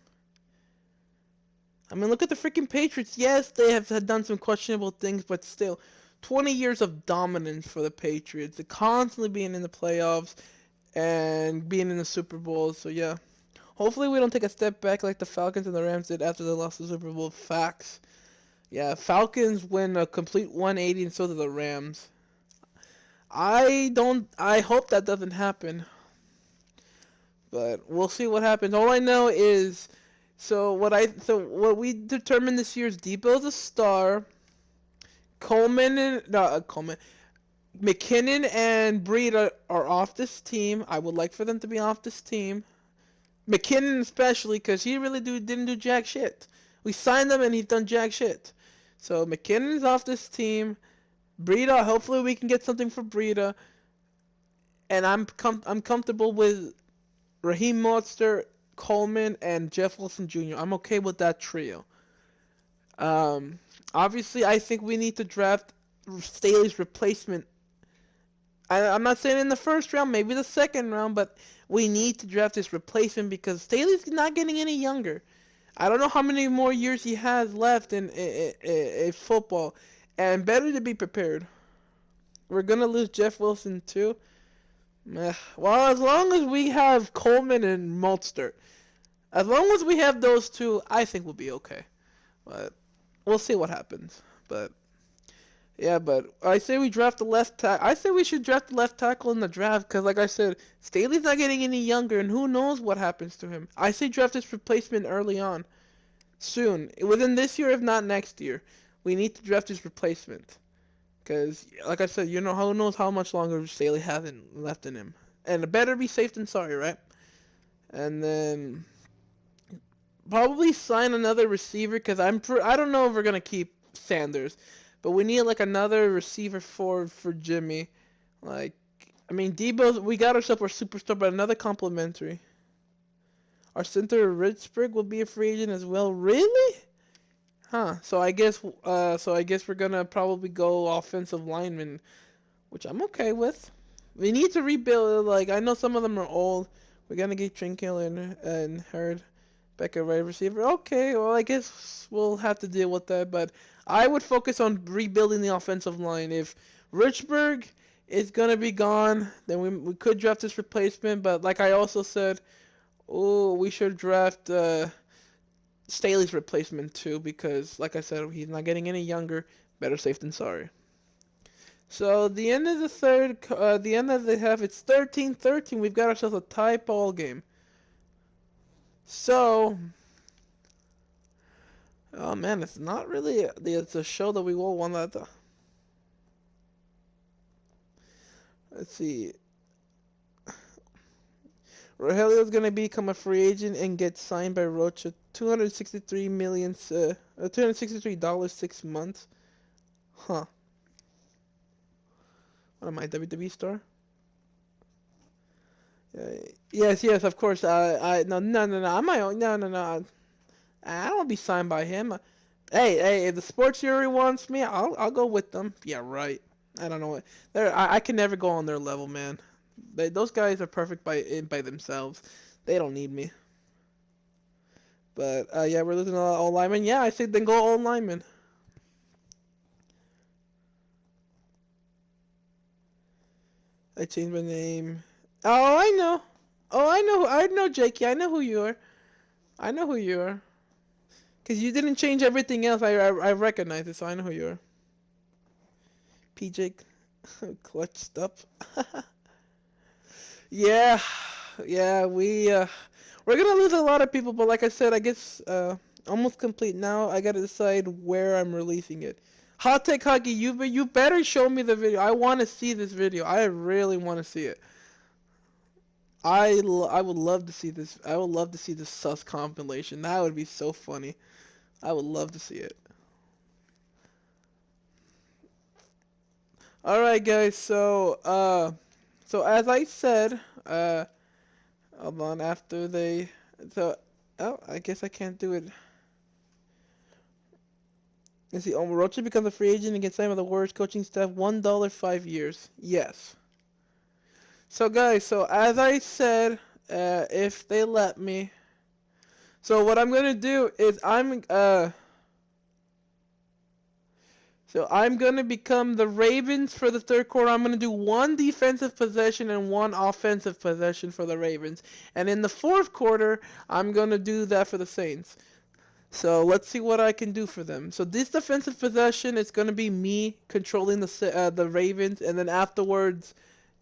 I mean, look at the freaking Patriots. Yes, they have done some questionable things, but still, 20 years of dominance for the Patriots. They're constantly being in the playoffs and being in the Super Bowl. So yeah, hopefully we don't take a step back like the Falcons and the Rams did after they lost the Super Bowl. Facts. Yeah, Falcons win a complete 180, and so do the Rams. I don't. I hope that doesn't happen, but we'll see what happens. All I know is, so what we determined this year is Debo's a star. Coleman and Coleman, McKinnon and Breed are off this team. I would like for them to be off this team. McKinnon especially, because he really didn't do jack shit. We signed him and he's done jack shit. So McKinnon is off this team. Breida, hopefully we can get something for Breida. And I'm comfortable with Raheem Mostert, Coleman, and Jeff Wilson Jr. I'm okay with that trio. Um, Obviously, I think we need to draft Staley's replacement. I'm not saying in the first round, maybe the second round, but we need to draft his replacement because Staley's not getting any younger. I don't know how many more years he has left in football, and better to be prepared. We're gonna lose Jeff Wilson too. Well, as long as we have Coleman and Mostert, as long as we have those two, I think we'll be okay. But we'll see what happens. But yeah, but I say we draft the left tackle. I say we should draft the left tackle in the draft because, like I said, Staley's not getting any younger, and who knows what happens to him. I say draft his replacement early on, soon, within this year, if not next year. We need to draft his replacement because, like I said, you know, who knows how much longer Staley has left in him, and it better be safe than sorry, right? And then probably sign another receiver because I don't know if we're gonna keep Sanders, but we need like another receiver for Jimmy. Like, I mean, Debo, we got ourselves our superstar, but another complimentary. Our center Richburg will be a free agent as well. Really? Huh. So I guess we're gonna probably go offensive lineman, which I'm okay with. We need to rebuild. Like I know some of them are old. We're gonna get Trinkill and Hurd back at wide receiver. Okay, well I guess we'll have to deal with that. But I would focus on rebuilding the offensive line. If Richburg is gonna be gone, then we could draft his replacement. But like I also said, oh we should draft Staley's replacement too because like I said, he's not getting any younger. Better safe than sorry. So the end of the end of the half, it's 13-13. We've got ourselves a tie ball game. So, oh man, it's not really. It's a show that we all want to. Let's see. Rogelio's gonna become a free agent and get signed by Rocha. 263 million, $263 $6 months. Huh. What am I, WWE star? Yes, yes, of course. No, no, no, no. I'm my own. No, no, no. I don't want to be signed by him. Hey, if the Sports Fury wants me, I'll go with them. Yeah, right. I don't know what. I can never go on their level, man. Those guys are perfect by themselves. They don't need me. But yeah, we're losing a lot of old linemen. Yeah, I say then go old linemen. I changed my name. Oh, I know. Oh, I know. I know, Jakey. I know who you are. I know who you are. Cause you didn't change everything else. I recognize it, so I know who you are. PJ clutched up. Yeah, yeah, we're gonna lose a lot of people, but like I said, I guess almost complete. Now I gotta decide where I'm releasing it. Hot Take Hockey, you better show me the video. I want to see this video. I really want to see it. I would love to see this. I would love to see this sus compilation. That would be so funny. I would love to see it. All right, guys. So as I said, hold on. After they, so oh, I guess I can't do it. Let's see. Rocha becomes a free agent and gets signed with the Warriors coaching staff. $1, 5 years. Yes. So guys, so as I said, if they let me, so what I'm gonna do is I'm gonna become the Ravens for the third quarter. I'm gonna do one defensive possession and one offensive possession for the Ravens, and in the fourth quarter, I'm gonna do that for the Saints. So let's see what I can do for them. So this defensive possession is going to be me controlling the Ravens, and then afterwards,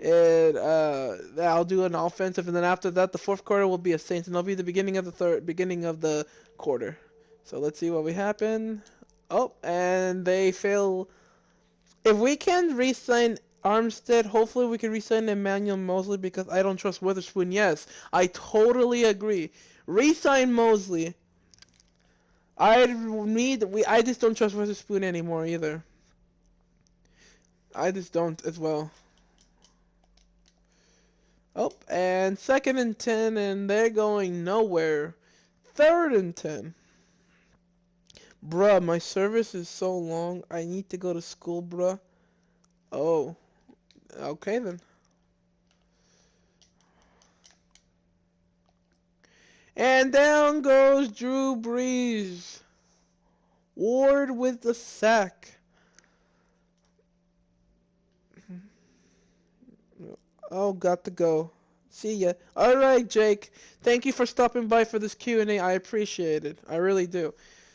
I'll do an offensive, and then after that, the fourth quarter will be a Saints, and it'll be the beginning of the quarter. So let's see what we happen. Oh, and they fail. If we can re-sign Armstead, hopefully we can re-sign Emmanuel Mosley because I don't trust Witherspoon. Yes, I totally agree. Re-sign Mosley. I just don't trust Witherspoon anymore either. I just don't as well. Oh, and 2nd and 10, and they're going nowhere. 3rd and 10. Bruh, my service is so long. I need to go to school, bruh. Oh, okay then. And down goes Drew Brees. Ward with the sack. Oh, got to go. See ya. All right, Jake. Thank you for stopping by for this Q&A. I appreciate it. I really do.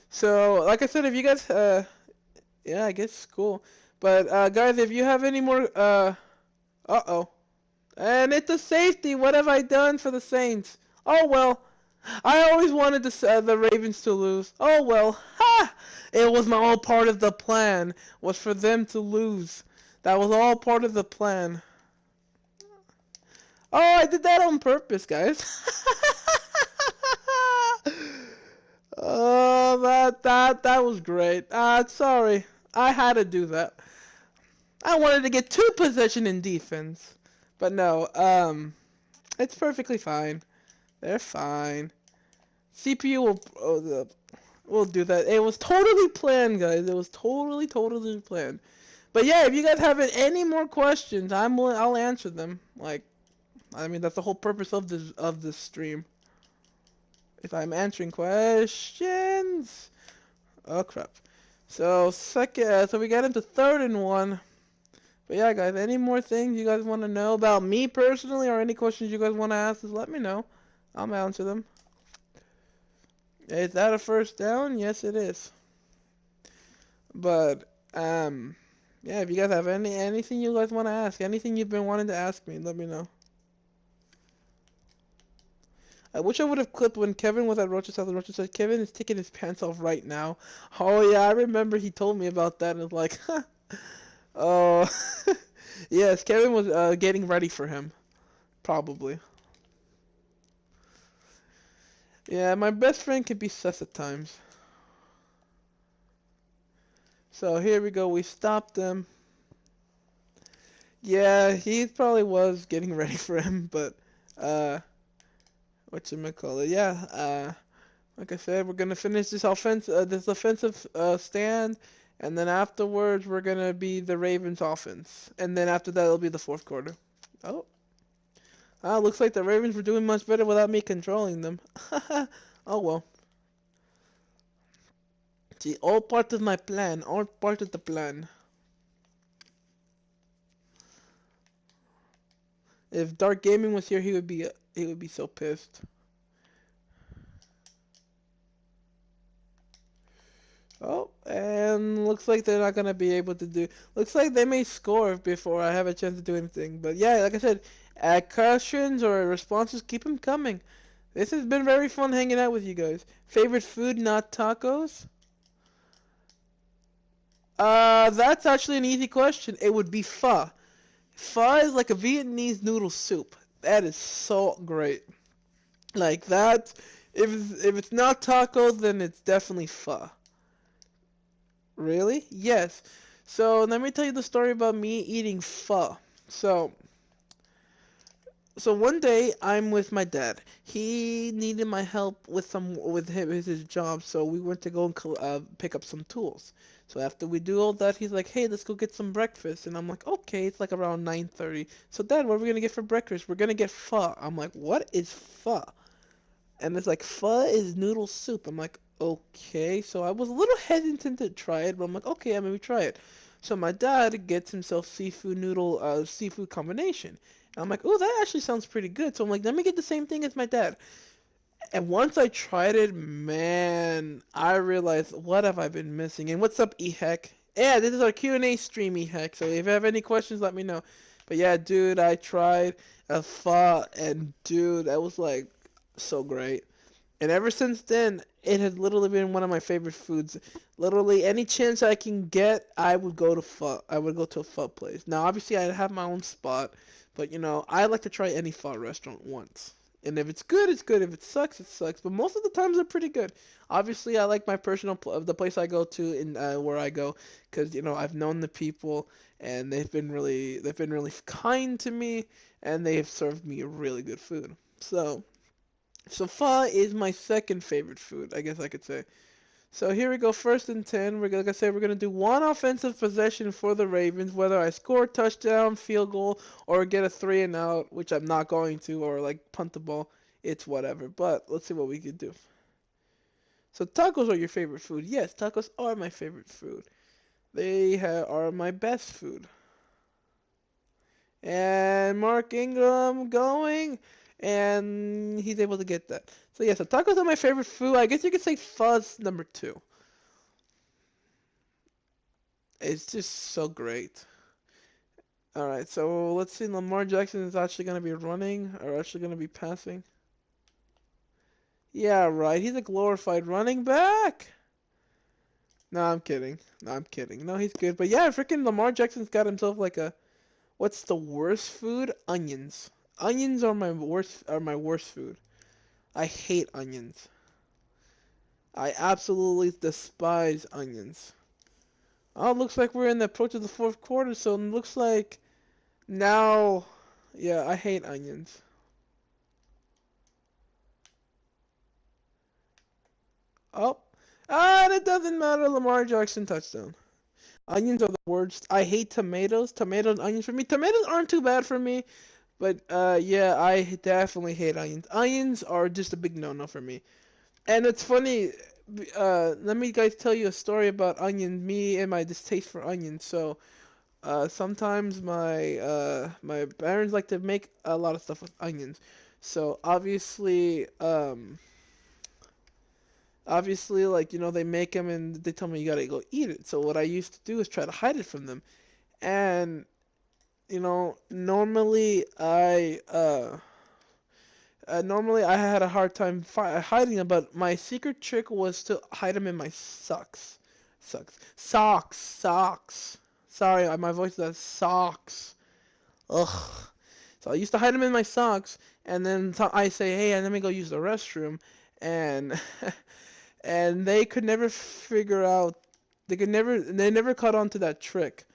So, like I said, if you guys, yeah, I guess it's cool. But, guys, if you have any more, uh-oh. And it's a safety. What have I done for the Saints? Oh, well. I always wanted the Ravens to lose. Oh, well. Ha! It was all part of the plan. Was for them to lose. That was all part of the plan. Oh, I did that on purpose, guys. Oh, that was great. Sorry. I had to do that. I wanted to get 2 possession in defense. But no, it's perfectly fine. They're fine. CPU will do that. It was totally planned, guys. It was totally planned. But yeah, if you guys have any more questions, I'll answer them. Like, I mean, that's the whole purpose of this stream. If I'm answering questions. Oh crap. So we got into 3rd and 1. But yeah, guys, any more things you guys want to know about me personally, or any questions you guys want to ask, just let me know. I'll answer them. Is that a first down? Yes, it is. But yeah, if you guys have anything you guys want to ask, anything you've been wanting to ask me, let me know. I wish I would have clipped when Kevin was at Roche's house and Roche said, Kevin is taking his pants off right now. Oh, yeah, I remember he told me about that, and it's like, huh. Oh, yes, Kevin was getting ready for him. Probably. Yeah, my best friend can be sus at times. So here we go, we stopped him. Yeah, he probably was getting ready for him, but, whatchamacallit, yeah, like I said, we're gonna finish this offensive stand, and then afterwards we're gonna be the Ravens offense, and then after that it'll be the fourth quarter. Oh, looks like the Ravens were doing much better without me controlling them. Oh well. See, all part of my plan, all part of the plan. If Dark Gaming was here, he would be so pissed. Oh, and looks like they're not gonna be able to do. Looks like they may score before I have a chance to do anything. But yeah, like I said, questions or responses, keep them coming. This has been very fun hanging out with you guys. Favorite food, not tacos? That's actually an easy question. It would be pho. Pho is like a Vietnamese noodle soup. That is so great. Like that. If it's not tacos, then it's definitely pho. Really? Yes. So let me tell you the story about me eating pho. So so one day I'm with my dad. He needed my help with his job, so we went to go and pick up some tools. So after we do all that, he's like, "Hey, let's go get some breakfast." And I'm like, "Okay." It's like around 9:30. So Dad, what are we gonna get for breakfast? We're gonna get pho. I'm like, "What is pho?" And it's like pho is noodle soup. I'm like, "Okay." So I was a little hesitant to try it, but I'm like, "Okay, I'm gonna try it." So my dad gets himself seafood combination. And I'm like, "Oh, that actually sounds pretty good." So I'm like, "Let me get the same thing as my dad." And once I tried it, man, I realized what have I been missing? And what's up, EHEC? Yeah, this is our Q&A stream, EHEC. So if you have any questions, let me know. But yeah, dude, I tried a pho, and dude, that was like so great. And ever since then, it has literally been one of my favorite foods. Literally, any chance I can get, I would go to pho. I would go to a pho place. Now, obviously, I have my own spot, but I like to try any pho restaurant once. And if it's good, it's good. If it sucks, it sucks. But most of the times, they're pretty good. Obviously, I like my the place I go to in where I go, because I've known the people, and they've been really kind to me, and they have served me really good food. So pho is my second favorite food, I guess I could say. So here we go, first and 10. Like I said, we're gonna do one offensive possession for the Ravens, whether I score a touchdown, field goal, or get a three and out, which I'm not going to, or like punt the ball. It's whatever. But let's see what we can do. So tacos are your favorite food? Yes, tacos are my favorite food. Are my best food. And Mark Ingram going, and he's able to get that. So yeah, so tacos are my favorite food. I guess you could say fuzz number two. It's just so great. All right, so let's see. Lamar Jackson is actually going to be running or actually going to be passing. Yeah, right. He's a glorified running back. No, I'm kidding. No, I'm kidding. No, he's good. But yeah, freaking Lamar Jackson's got himself like a what's the worst food? Onions. Onions are my worst food. I hate onions. I absolutely despise onions. Oh, it looks like we're in the approach of the fourth quarter, so it looks like now, yeah, I hate onions. Oh, and it doesn't matter. Lamar Jackson touchdown. Onions are the worst. I hate tomatoes. Tomatoes, onions for me. Tomatoes aren't too bad for me, but yeah, I definitely hate onions. Onions are just a big no-no for me. And it's funny. Let me guys tell you a story about onions. Me and my distaste for onions. So. Sometimes my parents like to make a lot of stuff with onions. So obviously, like they make them and they tell me you gotta go eat it. So what I used to do is try to hide it from them. And normally I had a hard time hiding them, but my secret trick was to hide them in my socks. Socks. Sorry, my voice does socks. Ugh. So I used to hide them in my socks, and then I say, "Hey, let me go use the restroom," and and they could never figure out. They never caught on to that trick.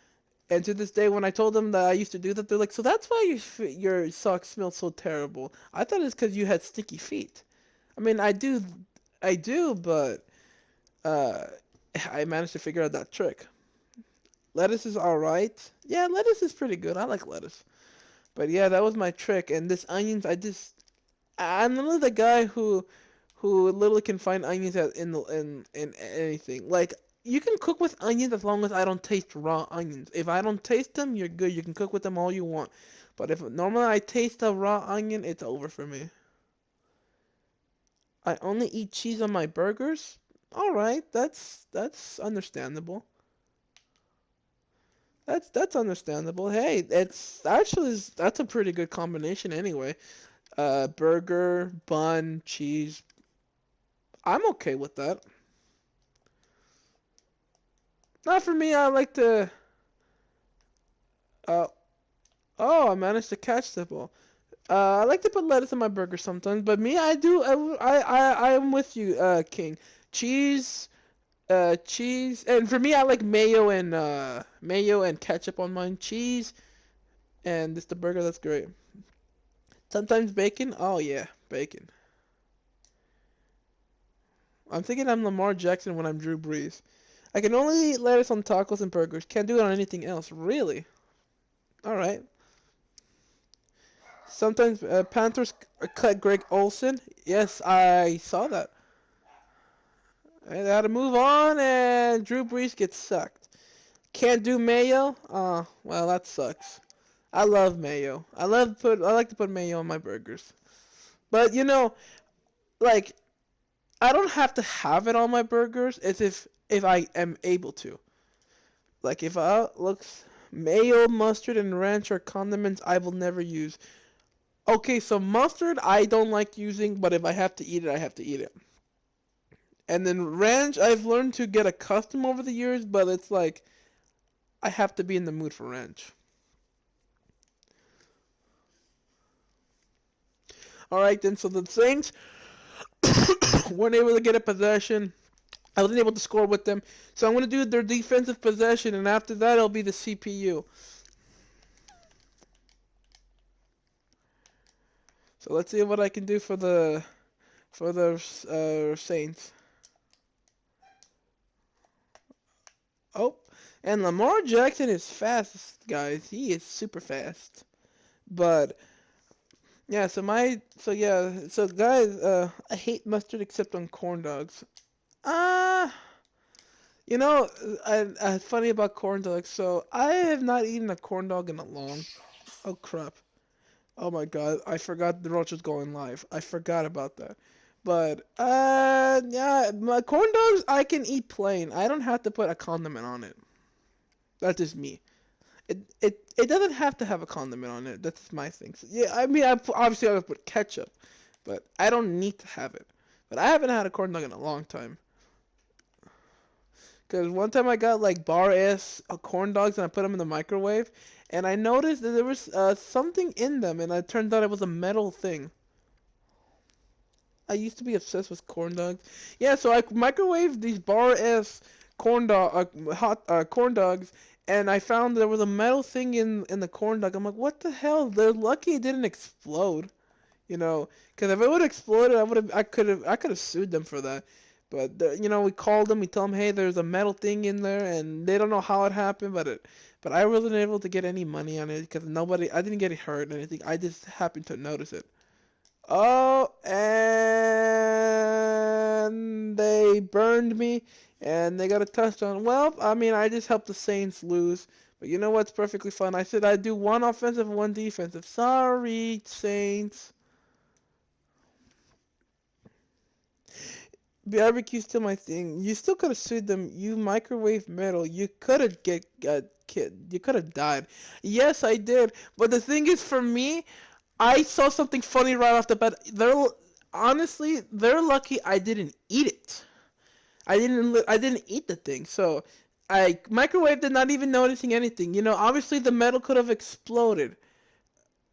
And to this day, when I told them that I used to do that, they're like, "So that's why your socks smell so terrible." I thought it's because you had sticky feet. I mean, I do, but uh, I managed to figure out that trick. Lettuce is all right. Yeah, lettuce is pretty good. I like lettuce. But yeah, that was my trick. And this onions, I'm literally the guy who literally can find onions in anything. Like you can cook with onions as long as I don't taste raw onions. If I don't taste them, you're good. You can cook with them all you want. But if normally I taste a raw onion, it's over for me. I only eat cheese on my burgers. All right, that's understandable. That's understandable. Hey, that's a pretty good combination anyway. Burger, bun, cheese. I'm okay with that. Not for me. I like to. Uh, oh, I managed to catch the ball. I like to put lettuce in my burger sometimes, but me, I do. I am with you, King. Cheese, cheese, and for me, I like mayo and ketchup on mine. Cheese, and just the burger. That's great. Sometimes bacon. Oh yeah, bacon. I'm thinking I'm Lamar Jackson when I'm Drew Brees. I can only eat lettuce on tacos and burgers. Can't do it on anything else. Really? All right. Sometimes Panthers cut Greg Olson. Yes, I saw that. And they had to move on, and Drew Brees gets sucked. Can't do mayo. Well, that sucks. I love mayo. I like to put mayo on my burgers. But like I don't have to have it on my burgers. It's if I am able to. Like if I looks mayo, mustard, and ranch are condiments I will never use. Okay, so mustard I don't like using, but if I have to eat it, I have to eat it. And then ranch I've learned to get accustomed over the years, but it's like I have to be in the mood for ranch. All right, then. So the Saints weren't able to get a possession. I wasn't able to score with them. So I'm going to do their defensive possession, and after that, it'll be the CPU. So let's see what I can do for the Saints. Oh, and Lamar Jackson is fast, guys. He is super fast. But yeah, so guys, I hate mustard except on corn dogs. Ah. You know, funny about corn dogs. So I have not eaten a corn dog in a long. Oh crap! Oh my god! I forgot the roach was going live. I forgot about that. But yeah, my corn dogs I can eat plain. I don't have to put a condiment on it. That's just me. It doesn't have to have a condiment on it. That's my thing. So, yeah, I mean, obviously I would put ketchup, but I don't need to have it. But I haven't had a corn dog in a long time. Because one time I got like bar ass corn dogs and I put them in the microwave, and I noticed that there was something in them, and it turned out it was a metal thing. I used to be obsessed with corn dogs. Yeah, so I microwaved these bar ass hot corn dogs, and I found there was a metal thing in the corn dog. I'm like, what the hell? They're lucky it didn't explode. Because if it would have exploded, I could have sued them for that. But we called them, we told them, hey, there's a metal thing in there, and they don't know how it happened, but I wasn't able to get any money on it because I didn't get hurt or anything. I just happened to notice it. Oh, and they burned me, and they got a touchdown. Well, I mean, I just helped the Saints lose. But you know what's perfectly fine? I said I'd do one offensive and one defensive. Sorry, Saints. Barbecue's still my thing. You still could have sued them. You microwave metal. You could have get got kid. You could have died. Yes, I did. But the thing is, for me, I saw something funny right off the bat. They're lucky I didn't eat it. I didn't eat the thing. So I microwaved it, not even noticing anything. Obviously the metal could have exploded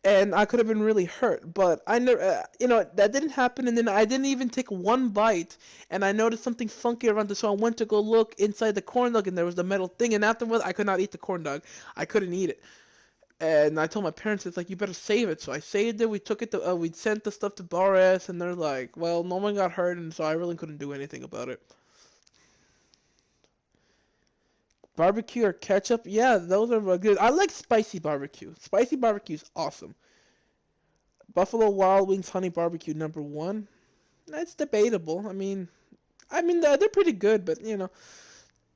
and I could have been really hurt. But I never, that didn't happen. And then I didn't even take one bite, and I noticed something funky around it. So I went to go look inside the corn dog, and there was the metal thing. And afterwards, I could not eat the corn dog. I couldn't eat it. And I told my parents, it's like, you better save it. So I saved it. We took it to, we sent the stuff to Bar S, and they're like, well, no one got hurt, and so I really couldn't do anything about it. Barbecue or ketchup? Yeah, those are good. I like spicy barbecue. Spicy barbecue is awesome. Buffalo Wild Wings Honey Barbecue number one. That's debatable. I mean they're pretty good, but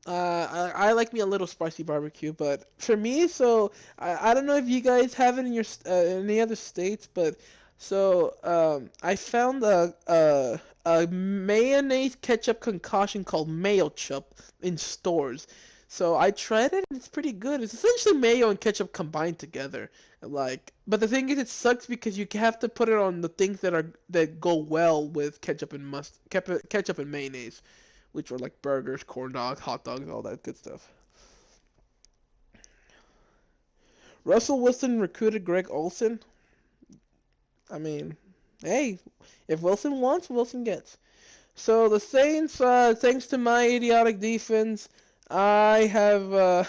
I like me a little spicy barbecue. But for me, so I don't know if you guys have it in your any other states, but so I found a mayonnaise ketchup concoction called Mayo Chup in stores. So I tried it and it's pretty good. It's essentially mayo and ketchup combined together. Like, but the thing is, it sucks because you have to put it on the things that go well with ketchup and mayonnaise, which are like burgers, corn dogs, hot dogs, all that good stuff. Russell Wilson recruited Greg Olson. I mean, hey, if Wilson wants, Wilson gets. So the Saints, thanks to my idiotic defense, I have uh,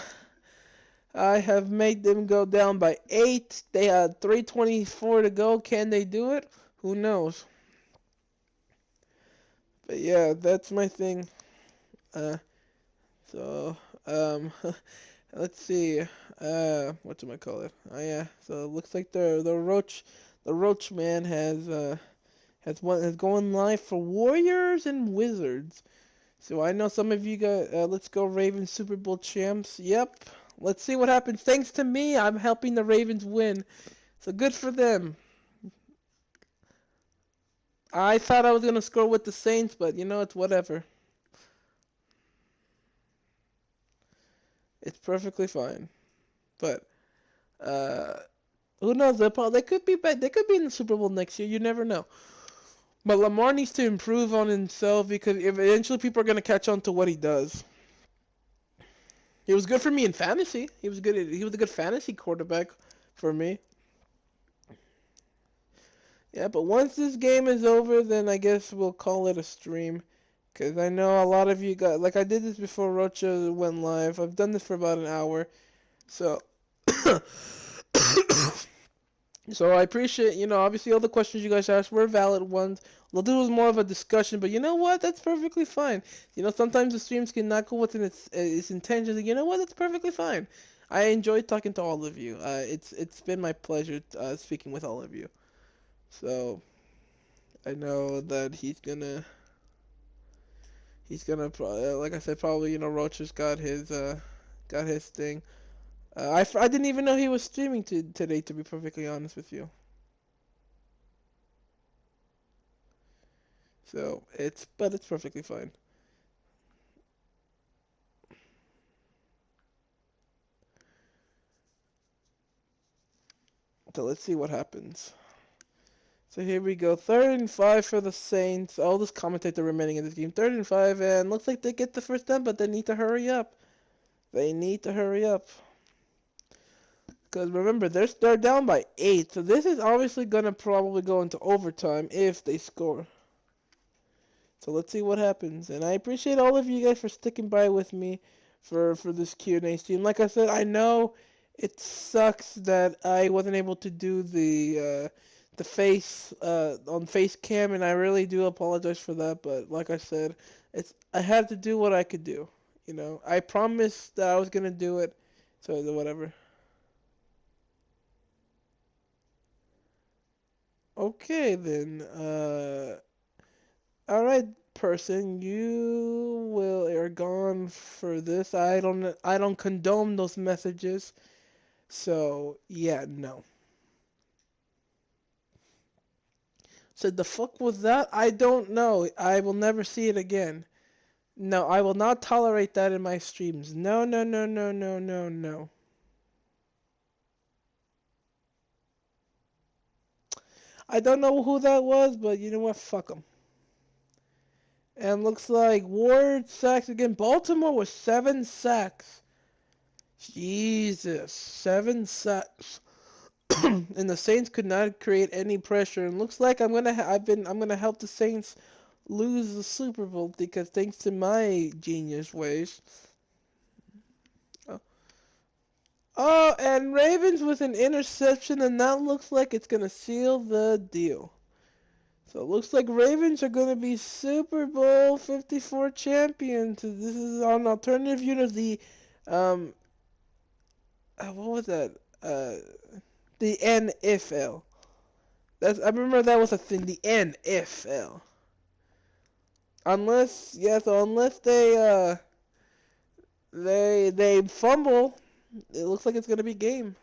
I have made them go down by 8. They had 3:24 to go. Can they do it? Who knows? But yeah, that's my thing. Uh, so um, let's see. What do I call it? Oh yeah. So it looks like the Roach man has gone live for Warriors and Wizards. So I know some of you got Let's Go Ravens Super Bowl champs. Yep. Let's see what happens. Thanks to me, I'm helping the Ravens win. So good for them. I thought I was gonna score with the Saints, but it's whatever. It's perfectly fine. But uh, who knows? They could be back. They could be in the Super Bowl next year. You never know. But Lamar needs to improve on himself because eventually people are gonna catch on to what he does. He was good for me in fantasy. He was good. He was a good fantasy quarterback for me. Yeah, but once this game is over, then I guess we'll call it a stream. Because I know a lot of you got, like I did this before Rocha went live. I've done this for about an hour. So, so I appreciate, obviously all the questions you guys asked were valid ones. We'll do was more of a discussion, but you know what? That's perfectly fine. Sometimes the streams can not go within its intentions, and you know what? That's perfectly fine. I enjoyed talking to all of you. It's been my pleasure speaking with all of you. So I know that like I said, probably Roach got his thing. I didn't even know he was streaming today, to be perfectly honest with you. So it's perfectly fine. So let's see what happens. So here we go. 3rd and 5 for the Saints. I'll just commentate the remaining of this game. 3rd and 5, and looks like they get the first down, but they need to hurry up. They need to hurry up. Because remember, they're down by 8, so this is obviously gonna probably go into overtime if they score. So let's see what happens. And I appreciate all of you guys for sticking by with me for this Q&A stream. Like I said, I know it sucks that I wasn't able to do the face on face cam, and I really do apologize for that. But like I said, I had to do what I could do. I promised that I was gonna do it. So whatever. Okay then. All right, person, you will are gone for this. I don't condone those messages. So yeah, no. So the fuck was that? I don't know. I will never see it again. No, I will not tolerate that in my streams. No, no, no, no, no, no, no. I don't know who that was, but you know what? Fuck them. And looks like Ward sacks again. Baltimore with 7 sacks. Jesus, 7 sacks. And the Saints could not create any pressure. And looks like I'm gonna help the Saints lose the Super Bowl because thanks to my genius ways. Oh, oh, and Ravens with an interception, and that looks like it's gonna seal the deal. So it looks like Ravens are gonna be Super Bowl 54 champions. This is an alternative view of the um what was that? The NFL. I remember that was a thing. The NFL. Unless they fumble, it looks like it's gonna be game.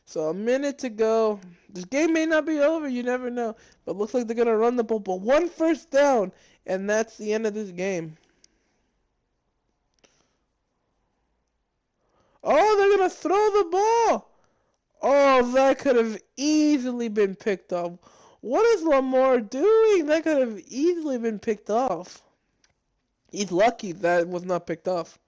So a minute to go. This game may not be over, you never know. But looks like they're gonna run the ball. But one first down, and that's the end of this game. Oh, they're gonna throw the ball. Oh, that could have easily been picked off. What is Lamar doing? That could have easily been picked off. He's lucky that was not picked off.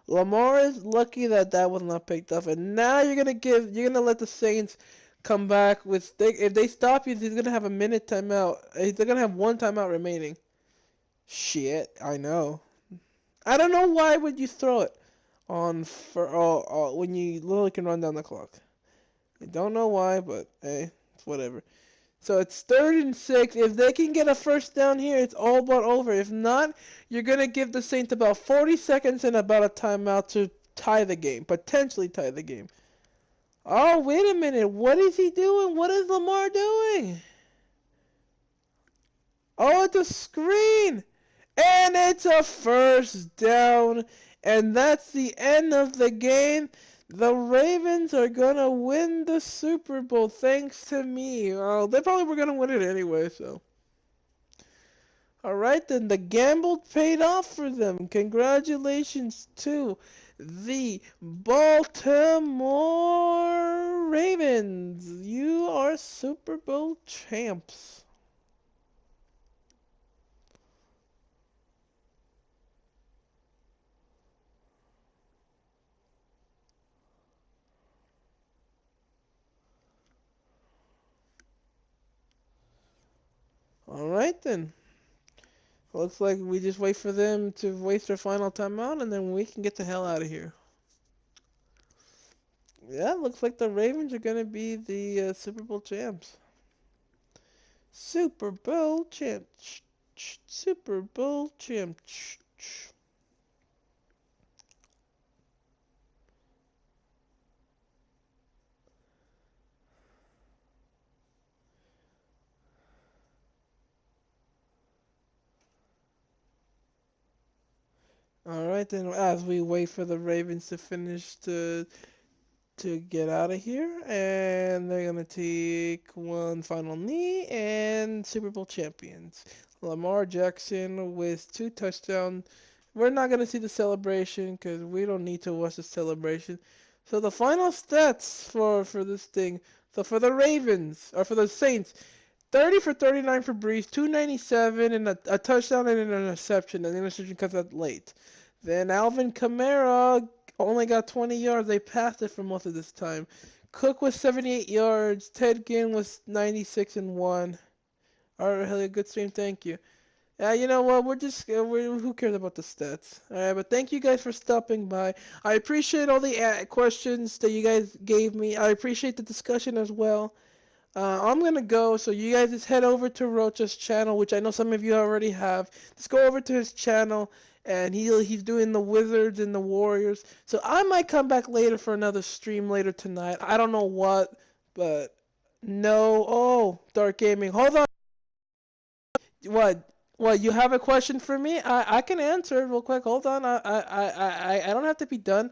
Lamar is lucky that that was not picked off. And now you're gonna let the Saints come back with if they stop you, he's gonna have a minute timeout. They're gonna have one timeout remaining. Shit, I know. I don't know why would you throw it on for when you literally can run down the clock. I don't know why, but hey, it's whatever. So it's 3rd and 6. If they can get a first down here, it's all but over. If not, you're gonna give the Saints about 40 seconds and about a timeout to tie the game, potentially tie the game. Oh, wait a minute. What is he doing? What is Lamar doing? Oh, it's a screen. And it's a first down. And that's the end of the game. The Ravens are going to win the Super Bowl thanks to me. Well, they probably were going to win it anyway, so. All right, then. The gamble paid off for them. Congratulations to the Baltimore Ravens. You are Super Bowl champs. All right, then. Looks like we just wait for them to waste their final timeout, and then we can get the hell out of here. Yeah, looks like the Ravens are going to be the Super Bowl champs. Super Bowl champs. Super Bowl champs. All right, then, as we wait for the Ravens to finish to get out of here, and they're gonna take one final knee and Super Bowl champions. Lamar Jackson with 2 touchdowns. We're not gonna see the celebration because we don't need to watch the celebration. So the final stats for this thing. So for the Ravens or for the Saints, 30 for 39 for Breeze, 297 and a touchdown and an interception. And the interception comes out late. Then Alvin Kamara only got 20 yards. They passed it for most of this time. Cook was 78 yards. Ted Ginn was 96 and 1. All right, Haley, good stream. Thank you. Yeah, you know what? Who cares about the stats? All right, but thank you guys for stopping by. I appreciate all the questions that you guys gave me. I appreciate the discussion as well. I'm gonna go, so you guys just head over to Rocha's channel, which I know some of you already have. Just go over to his channel, and he's doing the Wizards and the Warriors. So I might come back later for another stream later tonight. I don't know what, but no. Oh, Dark Gaming. Hold on. What? What? You have a question for me? I can answer it real quick. Hold on. I don't have to be done.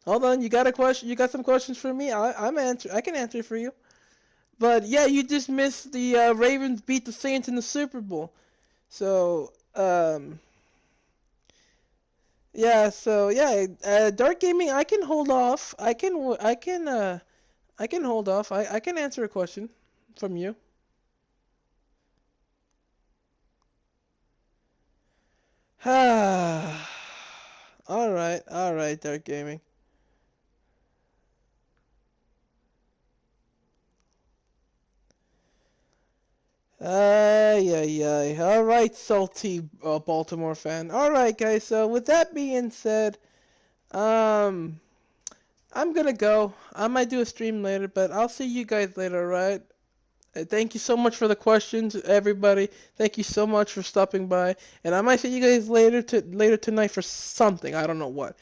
Hold on. You got a question? You got some questions for me? I can answer it for you. But yeah, you just missed the Ravens beat the Saints in the Super Bowl. So yeah, Dark Gaming, I can hold off. I can hold off. I can answer a question from you. All right, Dark Gaming. Ay, ay, ay. All right, salty Baltimore fan. All right, guys. So with that being said, um, I'm gonna go. I might do a stream later, but I'll see you guys later, all right? Thank you so much for the questions, everybody. Thank you so much for stopping by, and I might see you guys later tonight for something. I don't know what.